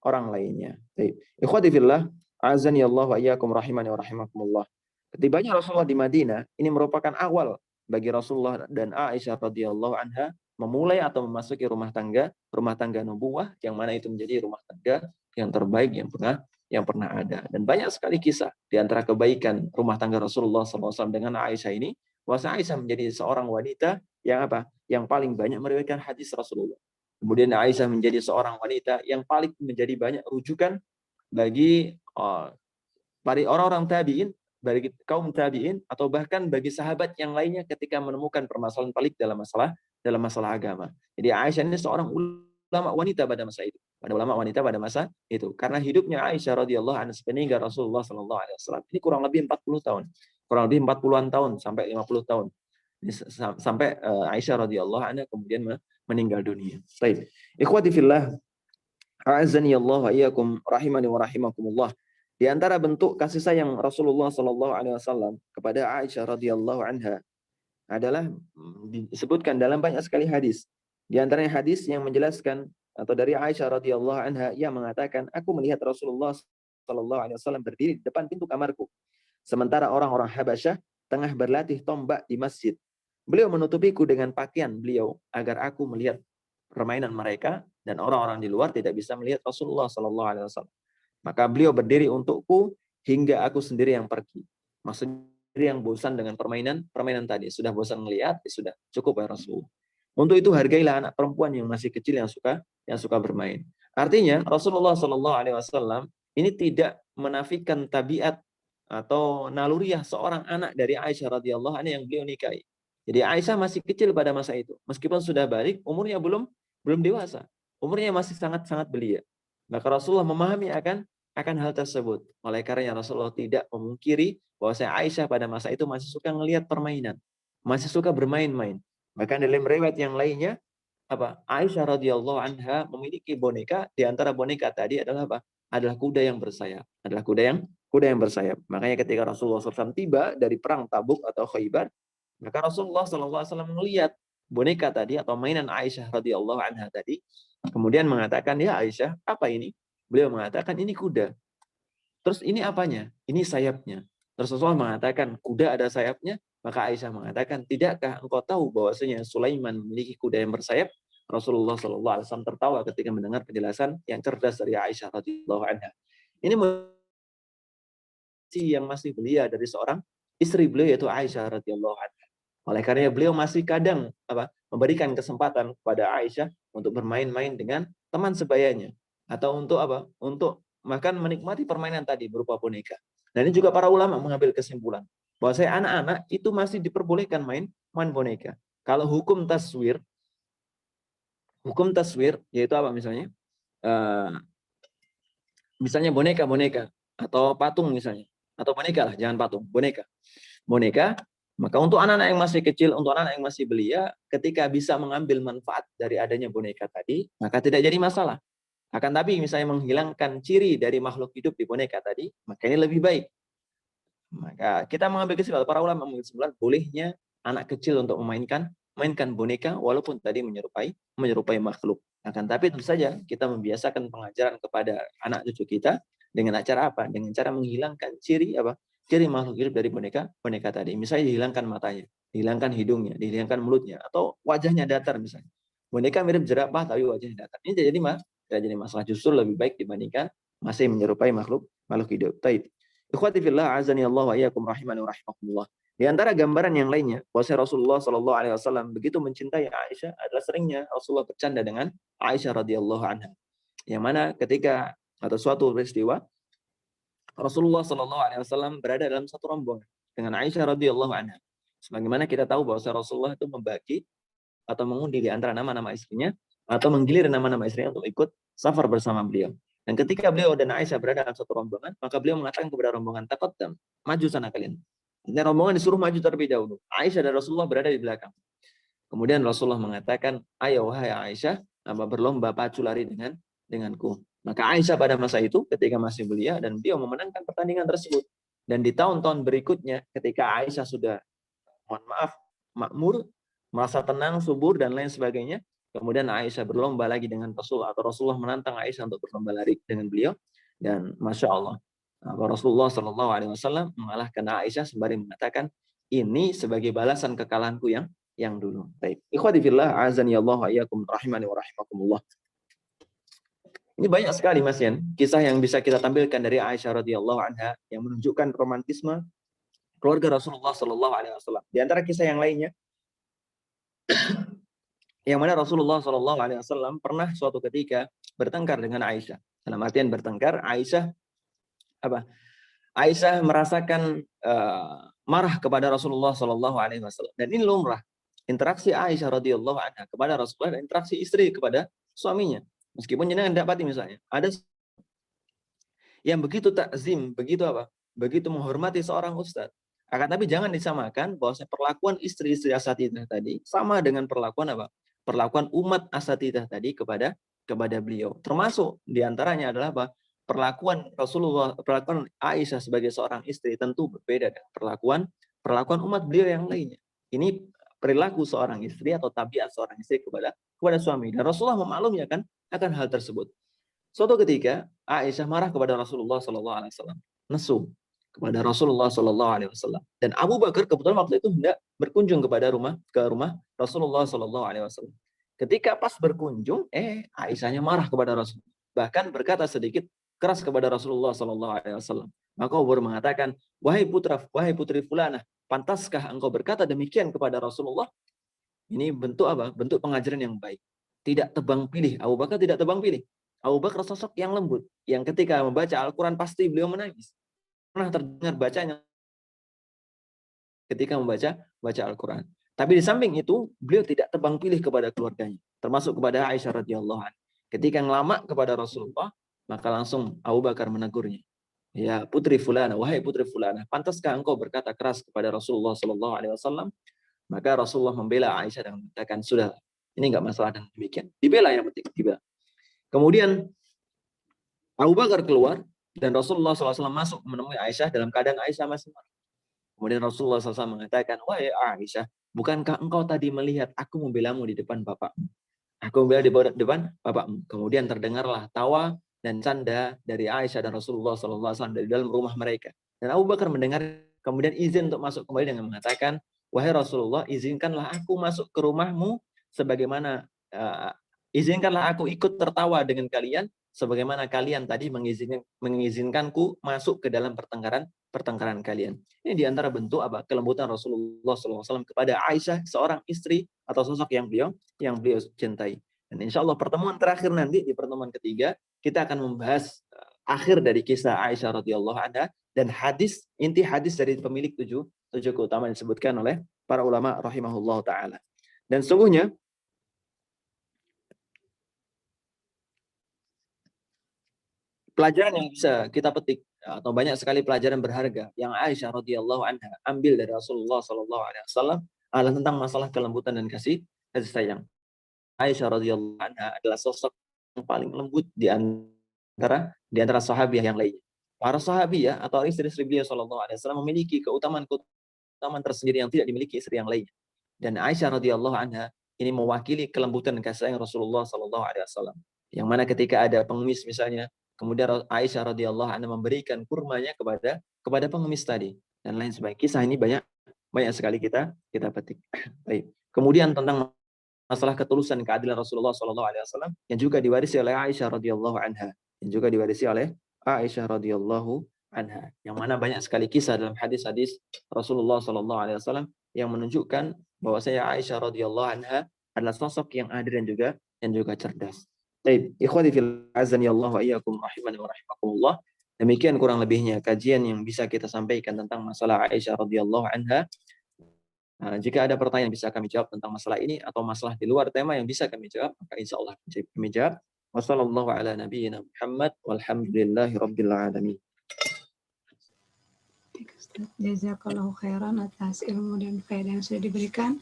orang lainnya. Baik. Ikhwati fillah, azani Allah wa iyyakum rahimani wa rahimakumullah. Ketibanya Rasulullah di Madinah ini merupakan awal bagi Rasulullah dan Aisyah radhiyallahu anha memulai atau memasuki rumah tangga nubuwah, yang mana itu menjadi rumah tangga yang terbaik yang pernah ada. Dan banyak sekali kisah di antara kebaikan rumah tangga Rasulullah SAW dengan Aisyah ini, bahwa Aisyah menjadi seorang wanita yang apa? Yang paling banyak meriwayatkan hadis Rasulullah. Kemudian Aisyah menjadi seorang wanita yang paling menjadi banyak rujukan bagi para orang-orang tabi'in, bagi kaum tabi'in, atau bahkan bagi sahabat yang lainnya ketika menemukan permasalahan pelik dalam masalah agama. Jadi Aisyah ini seorang ulama wanita pada masa itu. Pada masa itu. Karena hidupnya Aisyah radhiyallahu anha sepeninggal Rasulullah sallallahu alaihi wasallam ini kurang lebih 40 tahun. Kurang lebih 40-an tahun sampai 50 tahun. Sampai Aisyah radhiyallahu anha kemudian meninggal dunia. Baik. Ikhwati fillah, a'azzani Allah wa iyyakum rahimani wa rahimakumullah. Di antara bentuk kasih sayang Rasulullah sallallahu alaihi wasallam kepada Aisyah radhiyallahu anha adalah disebutkan dalam banyak sekali hadis. Di antaranya hadis yang menjelaskan atau dari Aisyah radhiyallahu anha yang mengatakan, aku melihat Rasulullah sallallahu alaihi wasallam berdiri di depan pintu kamarku, sementara orang-orang Habasyah tengah berlatih tombak di masjid. Beliau menutupiku dengan pakaian beliau agar aku melihat permainan mereka dan orang-orang di luar tidak bisa melihat Rasulullah sallallahu alaihi wasallam. Maka beliau berdiri untukku hingga aku sendiri yang pergi. Maksudnya yang bosan dengan permainan tadi, sudah bosan melihat, sudah cukup ya Rasulullah. Untuk itu hargailah anak perempuan yang masih kecil yang suka bermain. Artinya Rasulullah sallallahu alaihi wasallam ini tidak menafikan tabiat atau naluriah seorang anak dari Aisyah radhiyallahu anha yang beliau nikahi. Jadi Aisyah masih kecil pada masa itu, meskipun sudah balik, umurnya belum dewasa, umurnya masih sangat-sangat belia. Maka Rasulullah memahami akan hal tersebut. Oleh karena Rasulullah tidak memungkiri bahwa Aisyah pada masa itu masih suka melihat permainan, masih suka bermain-main. Bahkan dalam riwayat yang lainnya, Aisyah radhiyallahu anha memiliki boneka. Di antara boneka tadi adalah adalah kuda yang bersayap. Kuda yang bersayap. Makanya ketika Rasulullah SAW tiba dari perang Tabuk atau Khaybar, maka Rasulullah SAW melihat boneka tadi atau mainan Aisyah radhiyallahu anha tadi, kemudian mengatakan, ya Aisyah, apa ini? Beliau mengatakan, ini kuda. Terus ini apanya? Ini sayapnya. Terus Rasulullah mengatakan, kuda ada sayapnya? Maka Aisyah mengatakan, tidakkah engkau tahu bahwasanya Sulaiman memiliki kuda yang bersayap? Rasulullah SAW tertawa ketika mendengar penjelasan yang cerdas dari Aisyah radhiyallahu anha. Ini yang masih belia dari seorang istri beliau, yaitu Aisyah radhiyallahu anha. Oleh karena beliau masih kadang memberikan kesempatan kepada Aisyah untuk bermain-main dengan teman sebayanya, atau untuk makan menikmati permainan tadi berupa boneka. Dan ini juga para ulama mengambil kesimpulan bahwa anak-anak itu masih diperbolehkan main boneka. Kalau hukum taswir yaitu misalnya? Misalnya boneka atau patung misalnya, atau boneka lah, jangan patung, boneka, maka untuk anak-anak yang masih kecil, untuk anak-anak yang masih belia, ketika bisa mengambil manfaat dari adanya boneka tadi, maka tidak jadi masalah. Akan tapi misalnya menghilangkan ciri dari makhluk hidup di boneka tadi, maka ini lebih baik. Maka kita mengambil kesimpulan, para ulama mengambil kesimpulan bolehnya anak kecil untuk mainkan boneka walaupun tadi menyerupai makhluk. Akan tapi tentu saja kita membiasakan pengajaran kepada anak cucu kita dengan cara apa? Dengan cara menghilangkan ciri makhluk hidup dari boneka tadi. Misalnya dihilangkan matanya, dihilangkan hidungnya, dihilangkan mulutnya, atau wajahnya datar misalnya. Boneka mirip jerapah tapi wajahnya datar. Ini tidak jadi masalah, justru lebih baik dibandingkan masih menyerupai makhluk hidup. Taib. Ikhwati fillah, azani Allah wa iyyakum rahimani wa rahimakumullah. Di antara gambaran yang lainnya, bahwa Rasulullah sallallahu alaihi wasallam begitu mencintai Aisyah adalah seringnya Rasulullah bercanda dengan Aisyah radhiyallahu anha. Yang mana ketika atau suatu peristiwa Rasulullah sallallahu alaihi wasallam berada dalam satu rombongan dengan Aisyah radhiyallahu anha. Sebagaimana kita tahu bahwa Rasulullah itu membagi atau mengundi di antara nama-nama istrinya atau menggilir nama-nama istrinya untuk ikut safar bersama beliau. Dan ketika beliau dan Aisyah berada dalam satu rombongan, maka beliau mengatakan kepada rombongan, taqaddam, maju sana kalian. Dan rombongan disuruh maju terlebih dahulu. Aisyah dan Rasulullah berada di belakang. Kemudian Rasulullah mengatakan, ayo wahai Aisyah, berlomba pacu lari denganku. Maka Aisyah pada masa itu ketika masih belia dan beliau memenangkan pertandingan tersebut. Dan di tahun-tahun berikutnya ketika Aisyah sudah, makmur, merasa tenang, subur dan lain sebagainya, kemudian Aisyah berlomba lagi dengan Rasulullah, atau Rasulullah menantang Aisyah untuk berlomba lari dengan beliau. Dan Masya Allah, Rasulullah Shallallahu Alaihi Wasallam mengalahkan Aisyah sembari mengatakan, ini sebagai balasan kekalahanku yang dulu. Baik. Ikhwati fillah, azani Allah wa iyyakum rahimani wa rahimakumullah. Ini banyak sekali Mas Yan, kisah yang bisa kita tampilkan dari Aisyah radhiyallahu anha yang menunjukkan romantisme keluarga Rasulullah Shallallahu Alaihi Wasallam. Di antara kisah yang lainnya, Yang mana Rasulullah Shallallahu Alaihi Wasallam pernah suatu ketika bertengkar dengan Aisyah. Dalam artian bertengkar, apa? Aisyah merasakan marah kepada Rasulullah Shallallahu Alaihi Wasallam. Dan ini lumrah interaksi Aisyah radhiyallahu anha kepada Rasulullah dan interaksi istri kepada suaminya. Meskipun jenengan dapati misalnya ada yang begitu takzim, begitu menghormati seorang ustadz. Akan tapi jangan disamakan bahwa perlakuan istri-istri asatidah tadi sama dengan perlakuan perlakuan umat asatidah tadi kepada beliau. Termasuk diantaranya adalah perlakuan Aisyah sebagai seorang istri tentu berbeda dengan perlakuan umat beliau yang lainnya. Ini perilaku seorang istri atau tabiat seorang istri kepada suami. Dan Rasulullah memaklumi akan hal tersebut. Suatu ketika Aisyah marah kepada Rasulullah SAW, nesu kepada Rasulullah SAW. Dan Abu Bakar kebetulan waktu itu hendak berkunjung ke rumah Rasulullah SAW. Ketika pas berkunjung, Aisyahnya marah kepada Rasulullah. Bahkan berkata sedikit keras kepada Rasulullah SAW. Maka Abu Bakar mengatakan, wahai putri fulanah, pantaskah engkau berkata demikian kepada Rasulullah? Ini bentuk apa? Bentuk pengajaran yang baik. Tidak tebang pilih. Abu Bakar tidak tebang pilih. Abu Bakar sosok yang lembut, yang ketika membaca Al-Quran pasti beliau menangis. Pernah terdengar bacanya ketika membaca Al-Quran. Tapi di samping itu, beliau tidak tebang pilih kepada keluarganya, termasuk kepada Aisyah radhiyallahu anha. Ketika ngelama kepada Rasulullah, maka langsung Abu Bakar menegurnya. Ya putri fulana, wahai putri fulana, pantaskah engkau berkata keras kepada Rasulullah Sallallahu Alaihi Wasallam? Maka Rasulullah membela Aisyah dan mengatakan, sudah, ini enggak masalah dan demikian. Dibela yang penting, dibela. Kemudian Abu Bakar keluar dan Rasulullah SAW masuk menemui Aisyah dalam keadaan Aisyah masih marah. Kemudian Rasulullah SAW mengatakan, wahai Aisyah, bukankah engkau tadi melihat aku membelamu di depan bapakmu? Aku membela di depan bapakmu. Kemudian terdengarlah tawa dan canda dari Aisyah dan Rasulullah SAW dari dalam rumah mereka. Dan Abu Bakar mendengar, kemudian izin untuk masuk kembali dengan mengatakan, wahai Rasulullah, izinkanlah aku masuk ke rumahmu sebagaimana izinkanlah aku ikut tertawa dengan kalian sebagaimana kalian tadi mengizinkanku masuk ke dalam pertengkaran kalian. Ini diantara bentuk kelembutan Rasulullah SAW kepada Aisyah, seorang istri atau sosok yang beliau cintai. Dan insya Allah pertemuan terakhir nanti di pertemuan ketiga kita akan membahas akhir dari kisah Aisyah radhiyallahu anha dan inti hadis dari pemilik tujuh keutamaan disebutkan oleh para ulama rahimahullah taala. Dan sungguhnya pelajaran yang bisa kita petik atau banyak sekali pelajaran berharga yang Aisyah radhiyallahu anha ambil dari Rasulullah sallallahu alaihi wasallam adalah tentang masalah kelembutan dan kasih sayang. Aisyah radhiyallahu anha adalah sosok yang paling lembut di antara sahabiah yang lainnya. Para sahabiah atau istri-istri beliau sallallahu alaihi wasallam memiliki keutamaan tersendiri yang tidak dimiliki istri yang lainnya. Dan Aisyah radhiyallahu anha ini mewakili kelembutan dan kasih sayang Rasulullah sallallahu alaihi wasallam. Yang mana ketika ada pengemis misalnya, kemudian Aisyah radhiyallahu anha memberikan kurmanya kepada pengemis tadi dan lain sebagainya. Kisah ini banyak sekali kita petik. Baik. Kemudian tentang masalah ketulusan dan keadilan Rasulullah sallallahu alaihi wasallam yang juga diwarisi oleh Aisyah radhiyallahu anha. Yang mana banyak sekali kisah dalam hadis-hadis Rasulullah sallallahu alaihi wasallam yang menunjukkan bahwasanya Aisyah radhiyallahu anha adalah sosok yang adil dan juga cerdas. Baik, ikhwati fil azani Allah wa iyyakum rahimani wa rahimakumullah. Demikian kurang lebihnya kajian yang bisa kita sampaikan tentang masalah Aisyah radhiyallahu anha. Jika ada pertanyaan bisa kami jawab tentang masalah ini atau masalah di luar tema yang bisa kami jawab, maka insyaallah kami jawab. Wassallallahu ala nabiyyina Muhammad walhamdulillahi rabbil alamin. Jazakallahu khairan atas ilmu dan faedah yang sudah diberikan.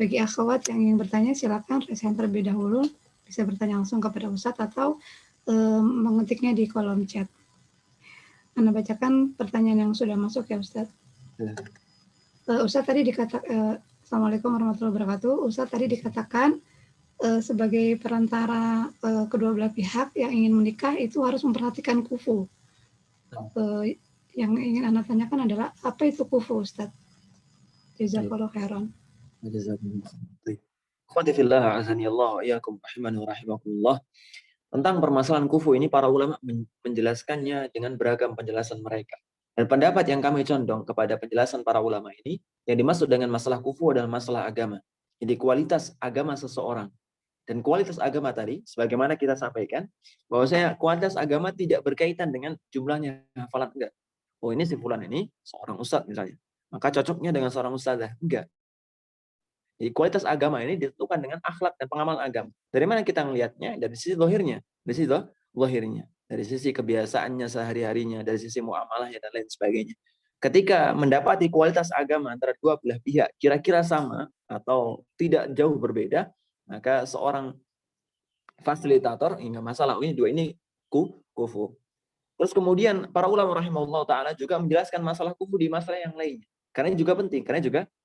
Bagi akhwat yang ingin bertanya, silakan raise hand terlebih dahulu. Bisa bertanya langsung kepada Ustadz atau mengetiknya di kolom chat. Anda bacakan pertanyaan yang sudah masuk ya Ustadz. Ustadz tadi dikatakan, Assalamualaikum warahmatullahi wabarakatuh. Ustadz tadi dikatakan sebagai perantara kedua belah pihak yang ingin menikah itu harus memperhatikan kufu. Yang ingin Anda tanyakan adalah apa itu kufu Ustadz? Jazakallahu khairan. Tentang permasalahan kufu ini para ulama menjelaskannya dengan beragam penjelasan mereka. Dan pendapat yang kami condong kepada penjelasan para ulama ini, yang dimaksud dengan masalah kufu adalah masalah agama. Jadi kualitas agama seseorang. Dan kualitas agama tadi, sebagaimana kita sampaikan, bahwasanya kualitas agama tidak berkaitan dengan jumlahnya hafalan, enggak. Oh, ini si fulan ini seorang ustadz misalnya, maka cocoknya dengan seorang ustadzah, enggak. Jadi kualitas agama ini ditentukan dengan akhlak dan pengamalan agama. Dari mana kita melihatnya? Dari sisi zahirnya. Dari sisi zahirnya. Dari sisi kebiasaannya sehari-harinya, dari sisi muamalahnya dan lain sebagainya. Ketika mendapati kualitas agama antara dua belah pihak kira-kira sama atau tidak jauh berbeda, maka seorang fasilitator, enggak masalah, ini dua ini kufu. Terus kemudian para ulama rahimahullah ta'ala juga menjelaskan masalah kufu di masalah yang lainnya. Karena ini juga penting,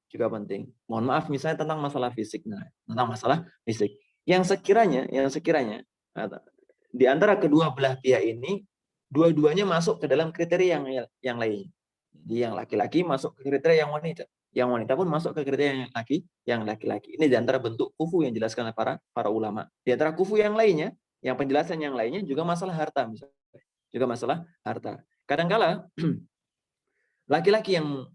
juga penting. Mohon maaf misalnya tentang masalah fisik. Nah, tentang masalah fisik. Yang sekiranya di antara kedua belah pihak ini dua-duanya masuk ke dalam kriteria yang lain. Jadi yang laki-laki masuk ke kriteria yang wanita. Yang wanita pun masuk ke kriteria yang laki-laki. Ini di antara bentuk kufu yang dijelaskan oleh para ulama. Di antara kufu yang lainnya, yang penjelasan yang lainnya juga masalah harta misalnya. Juga masalah harta. Kadangkala laki-laki yang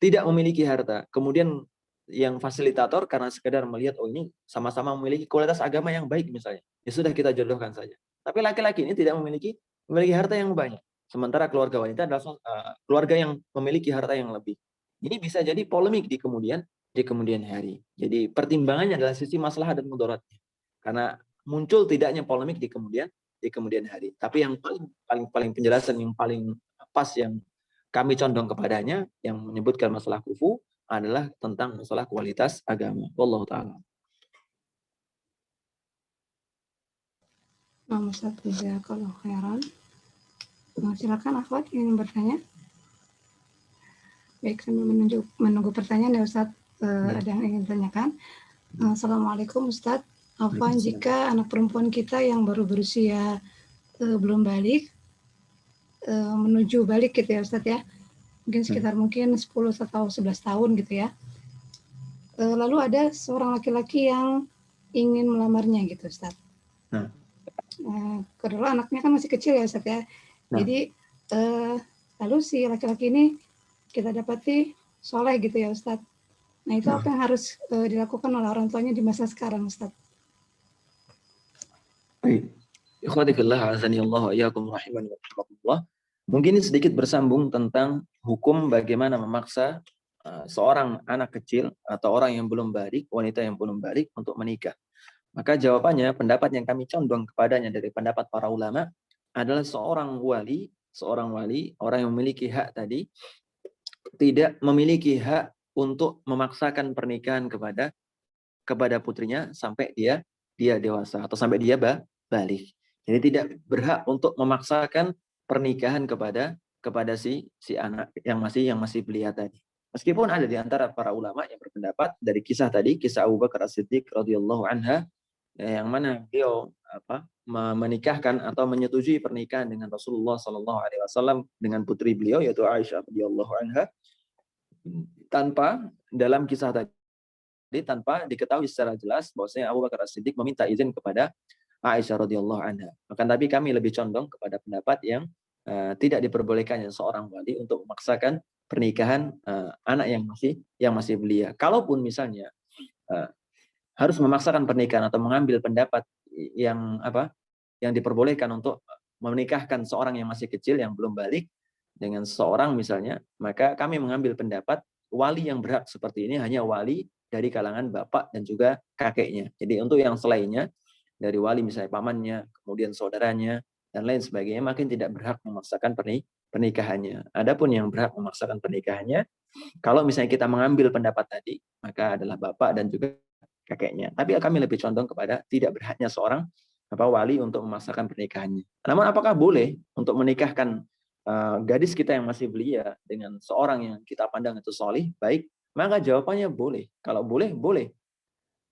tidak memiliki harta, kemudian yang fasilitator karena sekedar melihat oh ini sama-sama memiliki kualitas agama yang baik misalnya, ya sudah kita jodohkan saja. Tapi laki-laki ini tidak memiliki harta yang banyak, sementara keluarga wanita adalah keluarga yang memiliki harta yang lebih. Ini bisa jadi polemik di kemudian hari. Jadi pertimbangannya adalah sisi masalah dan mudaratnya. Karena muncul tidaknya polemik di kemudian hari. Tapi yang paling penjelasan yang paling pas yang kami condong kepadanya yang menyebutkan masalah kufu adalah tentang masalah kualitas agama. Wallahu ta'ala. Ustaz, jazakallahu khairan. Silakan Akhwat ingin bertanya. Baik, sambil menunggu pertanyaan ya Ustaz. Ada yang ingin tanyakan. Assalamualaikum Ustaz. Afwan, jika anak perempuan kita yang baru berusia belum balik menuju balik gitu ya Ustaz ya, mungkin sekitar 10 atau 11 tahun gitu ya, lalu ada seorang laki-laki yang ingin melamarnya gitu Ustaz. Kedua anaknya kan masih kecil ya Ustaz ya, jadi lalu si laki-laki ini kita dapati soleh gitu ya Ustaz. Nah itu apa yang harus dilakukan oleh orang tuanya di masa sekarang Ustaz? Baik. Ikhwati fillah, azanillahu wa iyyakum rahiman wa rahimakumullah. Mungkin ini sedikit bersambung tentang hukum bagaimana memaksa seorang anak kecil atau orang yang belum balik, wanita yang belum balik untuk menikah. Maka jawabannya, pendapat yang kami condong kepadanya dari pendapat para ulama adalah seorang wali, orang yang memiliki hak tadi, tidak memiliki hak untuk memaksakan pernikahan kepada putrinya sampai dia dewasa atau sampai dia balik. Jadi tidak berhak untuk memaksakan pernikahan kepada si anak yang masih belia tadi. Meskipun ada di antara para ulama yang berpendapat dari kisah tadi, kisah Abu Bakar As-Siddiq radhiyallahu anha, yang mana beliau menikahkan atau menyetujui pernikahan dengan Rasulullah sallallahu alaihi wasallam dengan putri beliau yaitu Aisyah radhiyallahu anha, tanpa dalam kisah tadi tanpa diketahui secara jelas bahwasanya Abu Bakar As-Siddiq meminta izin kepada Aisyah radhiyallahu anha. Akan tapi kami lebih condong kepada pendapat yang tidak diperbolehkannya seorang wali untuk memaksakan pernikahan anak yang masih belia. Kalaupun misalnya harus memaksakan pernikahan atau mengambil pendapat yang diperbolehkan untuk menikahkan seorang yang masih kecil yang belum balik dengan seorang misalnya, maka kami mengambil pendapat wali yang berhak seperti ini hanya wali dari kalangan bapak dan juga kakeknya. Jadi untuk yang selainnya dari wali misalnya pamannya, kemudian saudaranya dan lain sebagainya, makin tidak berhak memaksakan pernikahannya. Adapun yang berhak memaksakan pernikahannya, kalau misalnya kita mengambil pendapat tadi, maka adalah bapak dan juga kakeknya. Tapi kami lebih condong kepada tidak berhaknya seorang wali untuk memaksakan pernikahannya. Namun apakah boleh untuk menikahkan gadis kita yang masih belia dengan seorang yang kita pandang itu solih, baik? Maka jawabannya boleh. Kalau boleh, boleh.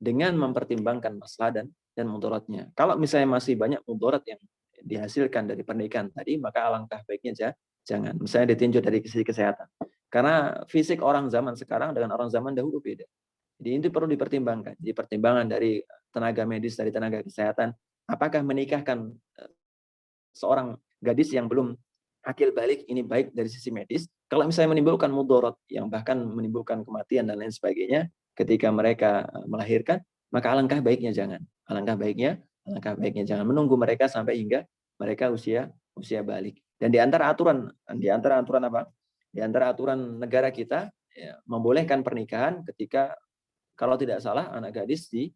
Dengan mempertimbangkan masalah dan mudaratnya. Kalau misalnya masih banyak mudarat yang dihasilkan dari pernikahan tadi, maka alangkah baiknya jangan. Misalnya ditinjau dari sisi kesehatan. Karena fisik orang zaman sekarang dengan orang zaman dahulu beda. Jadi itu perlu dipertimbangkan. Jadi pertimbangan dari tenaga medis, dari tenaga kesehatan, apakah menikahkan seorang gadis yang belum akil balik ini baik dari sisi medis. Kalau misalnya menimbulkan mudarat yang bahkan menimbulkan kematian dan lain sebagainya ketika mereka melahirkan, maka alangkah baiknya jangan. Alangkah baiknya jangan menunggu mereka sampai hingga mereka usia balik. Dan di antara aturan apa? Di antara aturan negara kita ya, membolehkan pernikahan ketika kalau tidak salah anak gadis di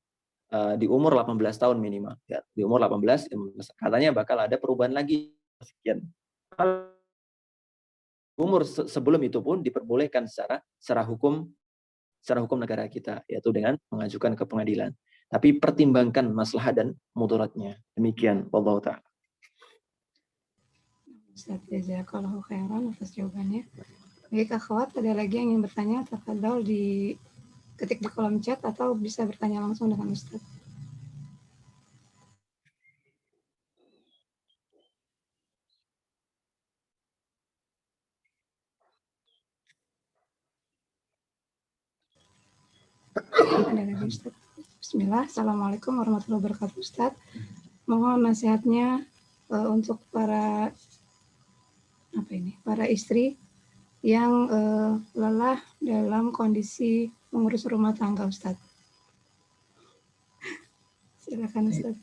umur 18 tahun minimal. Ya, di umur 18 katanya bakal ada perubahan lagi sekian. Umur sebelum itu pun diperbolehkan secara hukum negara kita, yaitu dengan mengajukan ke pengadilan. Tapi pertimbangkan maslahat dan mudaratnya. Demikian, wallahu ta'ala. Ustaz jazakallahu khairan atas jawabannya. Baik akhwat, ada lagi yang ingin bertanya, tafadhol ketik di kolom chat atau bisa bertanya langsung dengan Ustaz. Ada lagi Ustaz. Bismillah. Assalamualaikum warahmatullahi wabarakatuh Ustaz. Mohon nasihatnya untuk para istri yang lelah dalam kondisi mengurus rumah tangga Ustaz. Silakan Ustaz.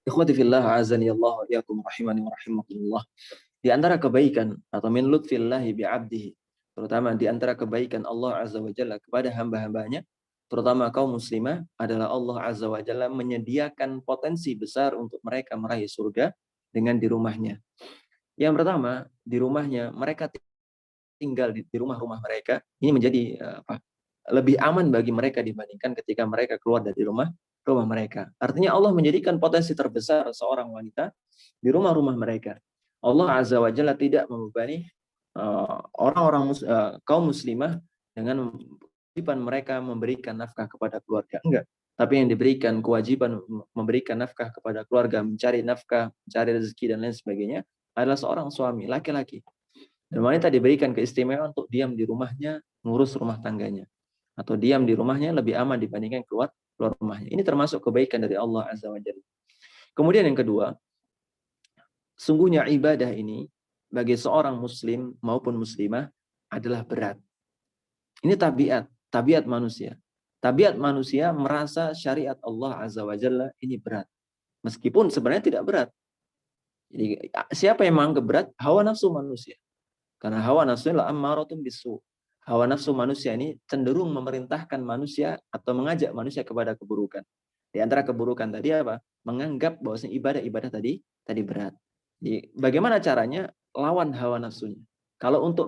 Ikhwati fillah azani Allah wa iyyakum rahimani wa rahimakumullah. Di antara kebaikan atau min lutfillahi bi'abdihi, terutama di antara kebaikan Allah Azza wa Jalla kepada hamba-hambanya, terutama kaum muslimah, adalah Allah Azza wa Jalla menyediakan potensi besar untuk mereka meraih surga dengan di rumahnya. Yang pertama, di rumahnya mereka tinggal di rumah-rumah mereka, ini menjadi lebih aman bagi mereka dibandingkan ketika mereka keluar dari rumah mereka. Artinya Allah menjadikan potensi terbesar seorang wanita di rumah-rumah mereka. Allah Azza wa Jalla tidak membebani kaum muslimah dengan kewajiban mereka memberikan nafkah kepada keluarga. Enggak. Tapi yang diberikan kewajiban memberikan nafkah kepada keluarga, mencari nafkah, mencari rezeki dan lain sebagainya adalah seorang suami, laki-laki. Dan wanita diberikan keistimewaan untuk diam di rumahnya, ngurus rumah tangganya. Atau diam di rumahnya lebih aman dibandingkan keluar rumahnya. Ini termasuk kebaikan dari Allah Azza wa Jalla. Kemudian yang kedua, sungguhnya ibadah ini bagi seorang muslim maupun muslimah adalah berat. Ini tabiat manusia. Tabiat manusia merasa syariat Allah Azza wa Jalla ini berat. Meskipun sebenarnya tidak berat. Jadi siapa yang menganggap berat? Hawa nafsu manusia. Karena hawa nafsu adalah ammaratun bisu. Hawa nafsu manusia ini cenderung memerintahkan manusia atau mengajak manusia kepada keburukan. Di antara keburukan tadi apa? Menganggap bahwasanya ibadah tadi berat. Jadi, bagaimana caranya? Lawan hawa nafsunya. Kalau untuk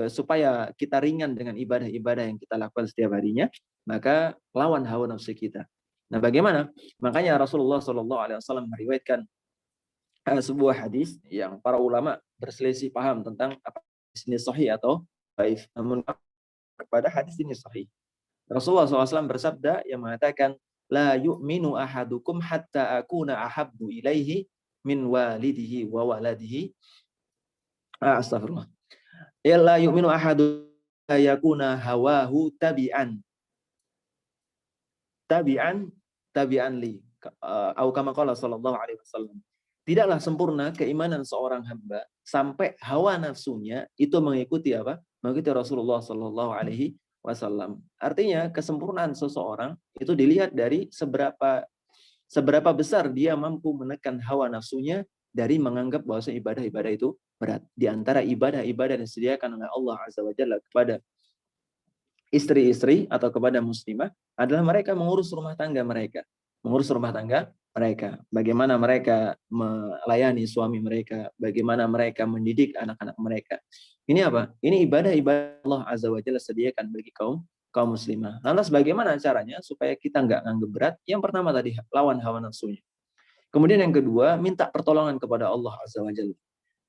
supaya kita ringan dengan ibadah-ibadah yang kita lakukan setiap harinya, maka lawan hawa nafsu kita. Nah, bagaimana? Makanya Rasulullah SAW meriwayatkan sebuah hadis yang para ulama berselisih paham tentang apa ini sahih atau dhaif. Namun kepada hadis ini sahih. Rasulullah SAW bersabda yang mengatakan, la yu'minu ahadukum hatta akuna ahabbu ilaihi min walidihi wa waladihi. Astagfirullah. La yu'minu ahadukum yakuna hawahu tabi'an li. Au kama qala sallallahu alaihi wasallam. Tidaklah sempurna keimanan seorang hamba sampai hawa nafsunya itu mengikuti apa? Mengikuti Rasulullah Sallallahu Alaihi Wasallam. Artinya kesempurnaan seseorang itu dilihat dari seberapa besar dia mampu menekan hawa nafsunya dari menganggap bahwa ibadah-ibadah itu berat. Di antara ibadah-ibadah yang disediakan oleh Allah Azza wa Jalla kepada istri-istri atau kepada muslimah adalah mereka mengurus rumah tangga mereka. Bagaimana mereka melayani suami mereka, bagaimana mereka mendidik anak-anak mereka. Ini apa? Ini ibadah-ibadah Allah Azza wa Jalla sediakan bagi kaum muslimah. Lantas bagaimana caranya supaya kita nggak nganggap berat? Yang pertama tadi, lawan hawa nafsunya. Kemudian yang kedua, minta pertolongan kepada Allah Azza wa Jalla.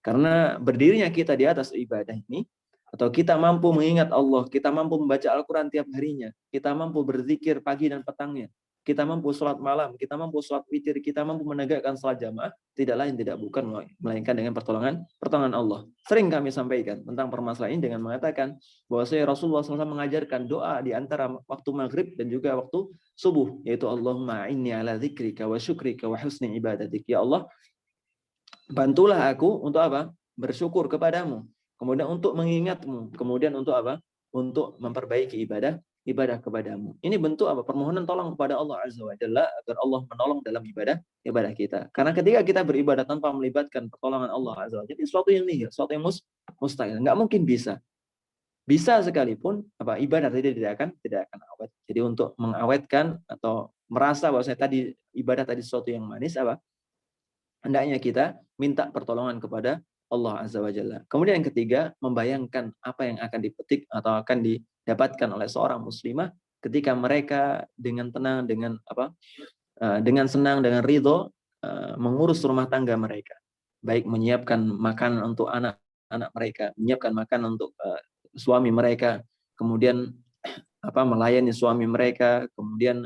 Karena berdirinya kita di atas ibadah ini, atau kita mampu mengingat Allah, kita mampu membaca Al-Quran tiap harinya, kita mampu berzikir pagi dan petangnya, kita mampu sholat malam, kita mampu sholat witir, kita mampu menegakkan sholat jamaah, tidak lain tidak bukan melainkan dengan pertolongan Allah. Sering kami sampaikan tentang permasalahan ini dengan mengatakan bahwa Rasulullah SAW mengajarkan doa di antara waktu maghrib dan juga waktu subuh, yaitu Allahumma inni ala dzikrika wa syukrika wa husni ibadatik. Ya Allah, bantulah aku untuk apa? bersyukur kepadamu, kemudian untuk mengingatmu, kemudian untuk apa? Untuk memperbaiki ibadah kepadamu. Ini bentuk apa? Permohonan tolong kepada Allah Azza wa Jalla agar Allah menolong dalam ibadah kita. Karena ketika kita beribadah tanpa melibatkan pertolongan Allah Azza wa Jalla, itu sesuatu yang nihil, sesuatu yang mustahil, nggak mungkin bisa. Bisa sekalipun apa ibadah tidak akan awet. Jadi untuk mengawetkan atau merasa bahwa saya tadi ibadah tadi sesuatu yang manis apa? Hendaknya kita minta pertolongan kepada Allah Azza wa Jalla. Kemudian yang ketiga, membayangkan apa yang akan dipetik atau akan didapatkan oleh seorang muslimah ketika mereka dengan tenang, dengan senang, dengan ridho mengurus rumah tangga mereka. Baik menyiapkan makanan untuk anak-anak mereka, menyiapkan makanan untuk suami mereka, kemudian melayani suami mereka, kemudian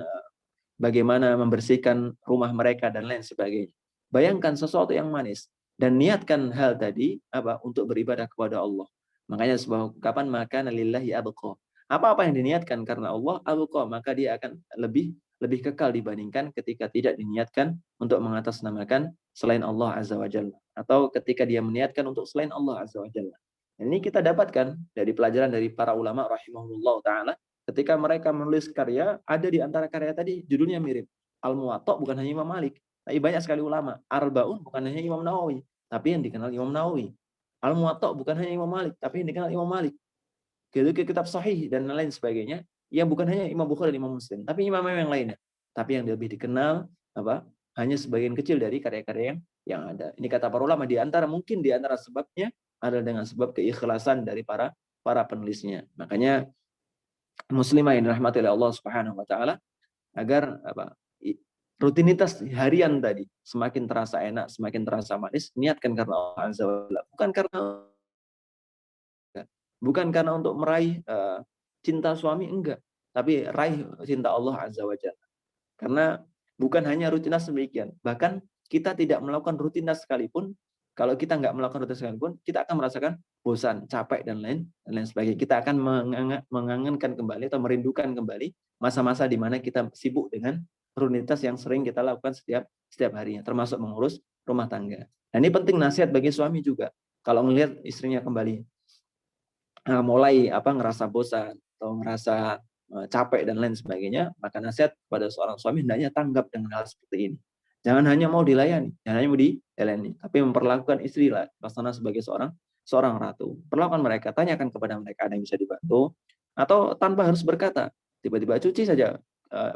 bagaimana membersihkan rumah mereka dan lain sebagainya. Bayangkan sesuatu yang manis dan niatkan hal tadi untuk beribadah kepada Allah. Makanya sebuah ungkapan maka lillahi abqa. Apa-apa yang diniatkan karena Allah abqa, maka dia akan lebih kekal dibandingkan ketika tidak diniatkan untuk mengatasnamakan selain Allah Azza wa Jalla, atau ketika dia meniatkan untuk selain Allah Azza wa Jalla. Ini kita dapatkan dari pelajaran dari para ulama rahimahullah ta'ala. Ketika mereka menulis karya, ada di antara karya tadi judulnya mirip. Al-Muwatta bukan hanya Imam Malik, tapi banyak sekali ulama. Arba'un bukan hanya Imam Nawawi, tapi yang dikenal Imam Nawawi. Al-Muwatta bukan hanya Imam Malik, tapi yang dikenal Imam Malik. Kitab Sahih dan lain sebagainya, yang bukan hanya Imam Bukhari dan Imam Muslim, tapi imam yang lainnya. Tapi yang lebih dikenal hanya sebagian kecil dari karya-karya yang ada. Ini kata para ulama, di antara sebabnya adalah dengan sebab keikhlasan dari para penulisnya. Makanya muslimah yang dirahmati oleh Allah Subhanahu wa taala, agar rutinitas harian tadi semakin terasa enak, semakin terasa manis, niatkan karena Allah Azza wa Jalla, bukan karena untuk meraih cinta suami, enggak, tapi raih cinta Allah Azza wa Jalla. Karena bukan hanya rutinitas demikian, bahkan kita tidak melakukan rutinitas sekalipun, kalau kita nggak melakukan rutinitas sekalipun, kita akan merasakan bosan, capek dan lain sebagainya. Kita akan mengangankan kembali atau merindukan kembali masa-masa di mana kita sibuk dengan rutinitas yang sering kita lakukan setiap harinya, termasuk mengurus rumah tangga. Dan ini penting nasihat bagi suami juga. Kalau melihat istrinya kembali mulai ngerasa bosan atau ngerasa capek dan lain sebagainya, maka nasihat pada seorang suami hendaknya tanggap dengan hal seperti ini. Jangan hanya mau dilayani, jangan hanya mau dilayani, tapi memperlakukan istri lah laksana sebagai seorang ratu. Perlakukan mereka, tanyakan kepada mereka ada yang bisa dibantu, atau tanpa harus berkata, tiba-tiba cuci saja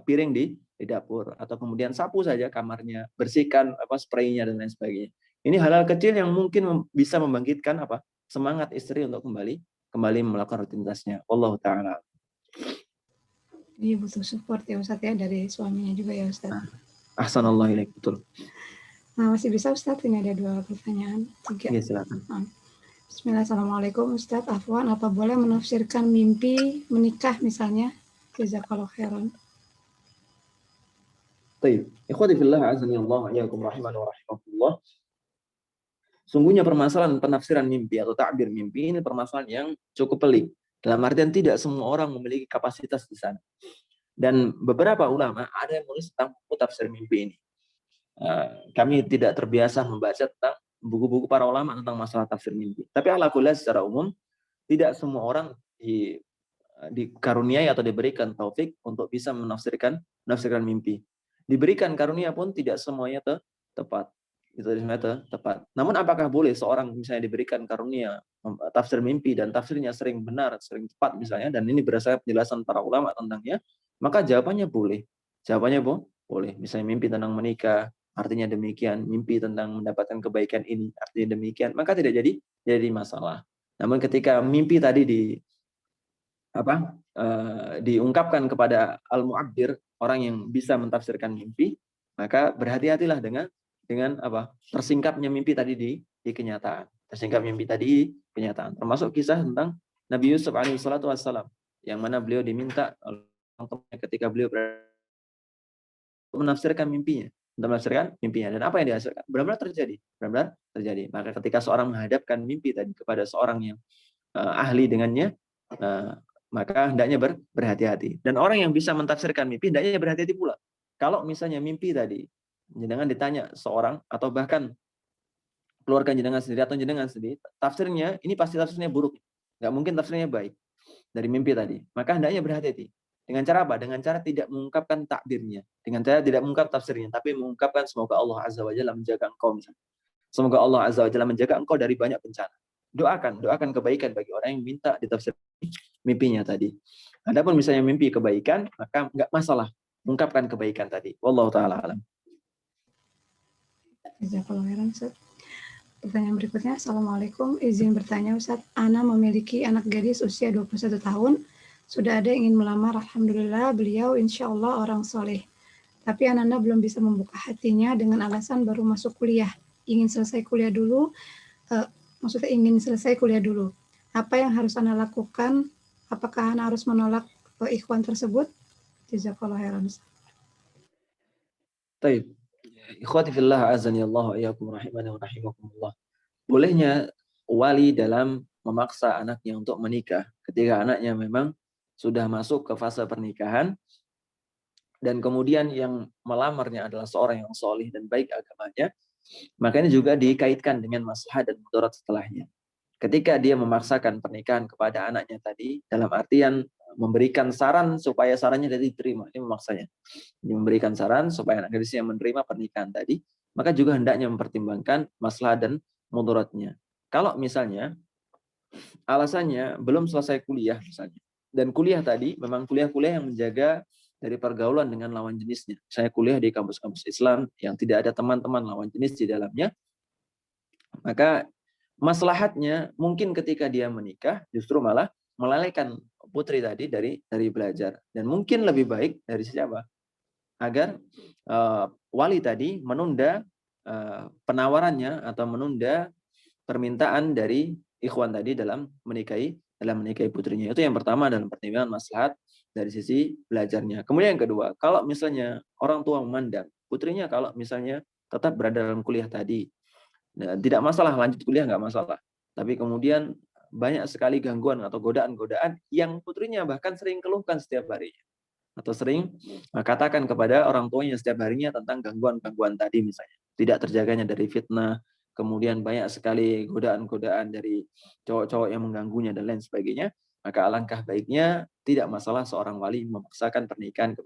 piring di dapur, atau kemudian sapu saja kamarnya, bersihkan spraynya dan lain sebagainya. Ini hal-hal kecil yang mungkin bisa membangkitkan semangat istri untuk kembali melakukan rutinitasnya. Allah Ta'ala. Dia butuh support ya Ustaz ya dari suaminya juga ya Ustaz. Ahsanallahu ilaik, betul. Nah, masih bisa Ustaz, ini ada 2 pertanyaan. 3. Ya, silakan. Bismillah, Assalamualaikum Ustaz. Afwan, apa boleh menafsirkan mimpi menikah misalnya? Jazakallahu khairan. Baik. Ikhwati fillah, azani Allah wa iyyakum rahiman wa rahimakumullah. Sungguhnya permasalahan penafsiran mimpi atau takbir mimpi ini permasalahan yang cukup pelik. Dalam artian tidak semua orang memiliki kapasitas di sana. Dan beberapa ulama ada yang menulis tentang tafsir mimpi ini. Kami tidak terbiasa membaca tentang buku-buku para ulama tentang masalah tafsir mimpi. Tapi ala kulli secara umum tidak semua orang dikaruniai atau diberikan taufik untuk bisa menafsirkan mimpi. Diberikan karunia pun tidak semuanya tepat. Itu tepat. Namun apakah boleh seorang misalnya diberikan karunia tafsir mimpi dan tafsirnya sering benar, sering tepat misalnya, dan ini berdasarkan penjelasan para ulama tentangnya, maka jawabannya boleh. Jawabannya boleh. Misalnya mimpi tentang menikah, artinya demikian. Mimpi tentang mendapatkan kebaikan ini, artinya demikian. Maka tidak jadi masalah. Namun ketika mimpi tadi diungkapkan kepada al-mu'abbir, orang yang bisa mentafsirkan mimpi, maka berhati-hatilah dengan tersingkapnya mimpi tadi di kenyataan. Tersingkap mimpi tadi kenyataan. Termasuk kisah tentang Nabi Yusuf alaihissalatu wassalam, yang mana beliau diminta ketika beliau menafsirkan mimpinya. Dan apa yang dihasilkan? Benar-benar terjadi. Maka ketika seorang menghadapkan mimpi tadi kepada seorang yang ahli dengannya, maka hendaknya berhati-hati. Dan orang yang bisa mentafsirkan mimpi hendaknya berhati-hati pula. Kalau misalnya mimpi tadi, jangan ditanya seorang atau bahkan keluarga jenengan sendiri atau jenengan sendiri, tafsirnya ini pasti tafsirnya buruk. Nggak mungkin tafsirnya baik dari mimpi tadi. Maka hendaknya berhati-hati. Dengan cara apa? Dengan cara tidak mengungkapkan takbirnya. Dengan cara tidak mengungkap tafsirnya, tapi mengungkapkan semoga Allah Azza wa Jalla menjaga engkau misalnya. Semoga Allah Azza wa Jalla menjaga engkau dari banyak bencana. Doakan kebaikan bagi orang yang minta ditafsir mimpinya tadi. Adapun misalnya mimpi kebaikan, maka enggak masalah ungkapkan kebaikan tadi. Wallahu taala alam. Jazakallahu khairan, Ustaz. Pertanyaan berikutnya, Assalamualaikum, izin bertanya Ustaz, Ana memiliki anak gadis usia 21 tahun, sudah ada yang ingin melamar, Alhamdulillah beliau insya Allah orang soleh. Tapi Ananda belum bisa membuka hatinya dengan alasan baru masuk kuliah, ingin selesai kuliah dulu, maksudnya ingin selesai kuliah dulu. Apa yang harus Anda lakukan? Apakah Anda harus menolak ikhwan tersebut? Jazakallahu khairan. Baik. Ikhwati fillah azani Allah wa iyyakum rahimani wa rahimakumullah. Bolehnya wali dalam memaksa anaknya untuk menikah ketika anaknya memang sudah masuk ke fase pernikahan dan kemudian yang melamarnya adalah seorang yang solih dan baik agamanya, maka ini juga dikaitkan dengan maslahat dan mudarat setelahnya. Ketika dia memaksakan pernikahan kepada anaknya tadi, dalam artian memberikan saran supaya sarannya diterima, ini memaksanya. Dia memberikan saran supaya anak gadisnya menerima pernikahan tadi, maka juga hendaknya mempertimbangkan maslahat dan mudaratnya. Kalau misalnya alasannya belum selesai kuliah misalnya, dan kuliah tadi memang kuliah-kuliah yang menjaga dari pergaulan dengan lawan jenisnya. Saya kuliah di kampus-kampus Islam yang tidak ada teman-teman lawan jenis di dalamnya, maka maslahatnya mungkin ketika dia menikah justru malah melalaikan putri tadi dari belajar. Dan mungkin lebih baik dari siapa? Agar wali tadi menunda penawarannya atau menunda permintaan dari ikhwan tadi dalam menikahi putrinya. Itu yang pertama dalam pertimbangan maslahat dari sisi belajarnya. Kemudian yang kedua, kalau misalnya orang tua memandang putrinya kalau misalnya tetap berada dalam kuliah tadi, nah, tidak masalah lanjut kuliah nggak masalah. Tapi kemudian banyak sekali gangguan atau godaan-godaan yang putrinya bahkan sering keluhkan setiap hari atau sering katakan kepada orang tuanya setiap harinya tentang gangguan-gangguan tadi misalnya. Tidak terjaganya dari fitnah, kemudian banyak sekali godaan-godaan dari cowok-cowok yang mengganggunya dan lain sebagainya, maka alangkah baiknya tidak masalah seorang wali memaksakan pernikahan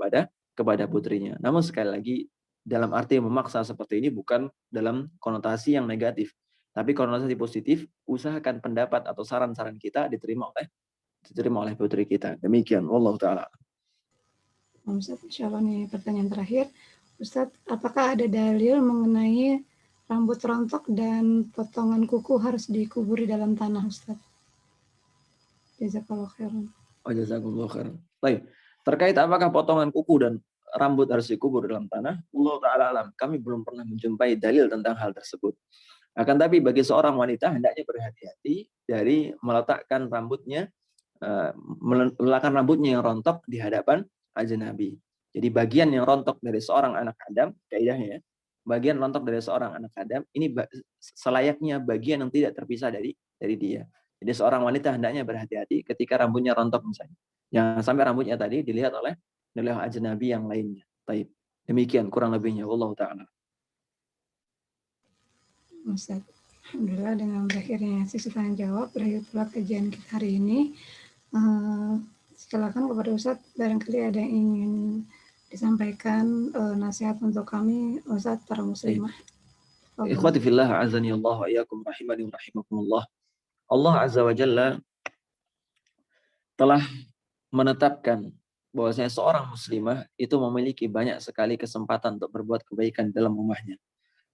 kepada putrinya. Namun sekali lagi dalam arti memaksa seperti ini bukan dalam konotasi yang negatif, tapi konotasi positif, usahakan pendapat atau saran-saran kita diterima oleh putri kita. Demikian, wallahu taala. Ustaz, insya Allah nih pertanyaan terakhir. Ustaz, apakah ada dalil mengenai rambut rontok dan potongan kuku harus dikubur di dalam tanah, Ustaz? Jazakallahu khairan. Jazakallahu khairan. Baik. Terkait apakah potongan kuku dan rambut harus dikubur dalam tanah, Allah Ta'ala alam. Kami belum pernah menjumpai dalil tentang hal tersebut. Akan tapi bagi seorang wanita hendaknya berhati-hati dari meletakkan rambutnya yang rontok di hadapan ajnabi. Jadi bagian yang rontok dari seorang anak Adam, kaidahnya ya, bagian rontok dari seorang anak Adam ini selayaknya bagian yang tidak terpisah dari dia. Jadi seorang wanita hendaknya berhati-hati ketika rambutnya rontok misalnya. Jangan sampai rambutnya tadi dilihat oleh ajnabi yang lainnya. Baik. Demikian kurang lebihnya. Wallahu ta'ala. Ustaz, alhamdulillah dengan berakhirnya sesi tanya jawab, berakhir pula kajian kita hari ini. Silakan kepada Ustaz, barangkali ada yang ingin disampaikan nasihat untuk kami, Ustaz, para muslimah. Ikhwati fillah, azani Allah wa iyyakum rahimani wa rahimakumullah. Allah Azza wa Jalla telah menetapkan bahwasanya seorang muslimah itu memiliki banyak sekali kesempatan untuk berbuat kebaikan dalam rumahnya.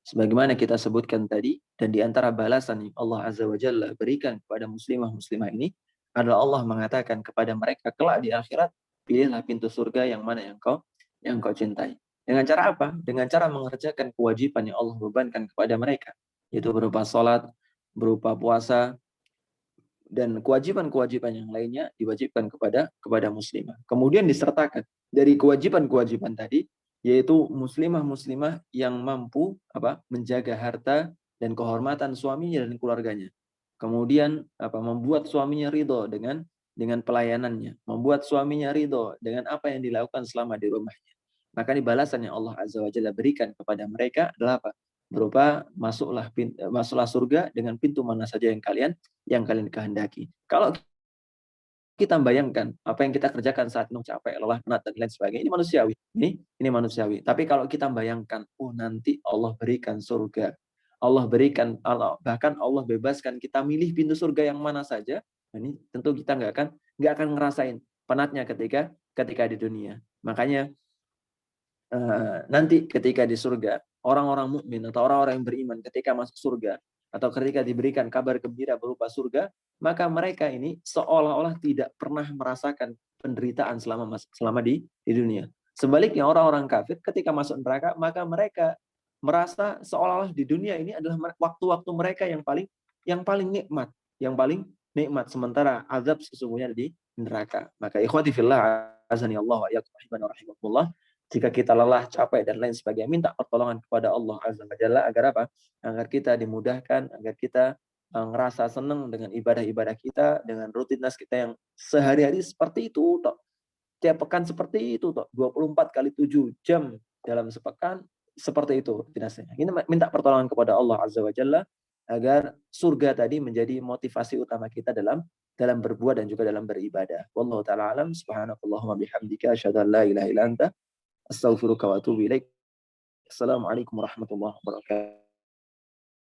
Sebagaimana kita sebutkan tadi, dan di antara balasan yang Allah Azza wa Jalla berikan kepada muslimah-muslimah ini adalah Allah mengatakan kepada mereka kelak di akhirat, pilihlah pintu surga yang mana yang kau cintai. Dengan cara apa? Dengan cara mengerjakan kewajiban yang Allah bebankan kepada mereka, yaitu berupa sholat, berupa puasa, dan kewajiban-kewajiban yang lainnya diwajibkan kepada muslimah. Kemudian disertakan dari kewajiban-kewajiban tadi, yaitu muslimah-muslimah yang mampu menjaga harta dan kehormatan suaminya dan keluarganya. Kemudian membuat suaminya ridho dengan pelayanannya, membuat suaminya ridho dengan apa yang dilakukan selama di rumahnya. Maka ini balasan yang Allah Azza wa Jalla berikan kepada mereka adalah apa? berupa masuklah surga dengan pintu mana saja yang kalian kehendaki. Kalau kita bayangkan apa yang kita kerjakan saat ini capek, lelah, penat dan lain sebagainya, ini manusiawi. Ini manusiawi. Tapi kalau kita bayangkan, oh nanti Allah berikan surga, bahkan Allah bebaskan kita milih pintu surga yang mana saja, ini tentu kita nggak akan ngerasain penatnya ketika di dunia. Makanya nanti ketika di surga, orang-orang mukmin atau orang-orang yang beriman ketika masuk surga atau ketika diberikan kabar gembira berupa surga, maka mereka ini seolah-olah tidak pernah merasakan penderitaan selama di dunia. Sebaliknya orang-orang kafir ketika masuk neraka, maka mereka merasa seolah-olah di dunia ini adalah waktu-waktu mereka yang paling nikmat, sementara azab sesungguhnya di neraka. Maka ikhwati fillah azani Allah wa iyyakum rahimakumullah, jika kita lelah, capek, dan lain sebagainya, minta pertolongan kepada Allah Azza wa Jalla agar apa? Agar kita dimudahkan, agar kita ngerasa senang dengan ibadah-ibadah kita, dengan rutinitas kita yang sehari-hari seperti itu, toh. Tiap pekan seperti itu, toh. 24 kali 7 jam dalam sepekan, seperti itu rutinitasnya. Ini minta pertolongan kepada Allah Azza wa Jalla agar surga tadi menjadi motivasi utama kita dalam berbuat dan juga dalam beribadah. Wallahu ta'ala alam, subhanakallahumma bihamdika, asyhadu an la ilaha illa anta, astaghfiruka wa atubu ilaik. Assalamualaikum warahmatullahi wabarakatuh.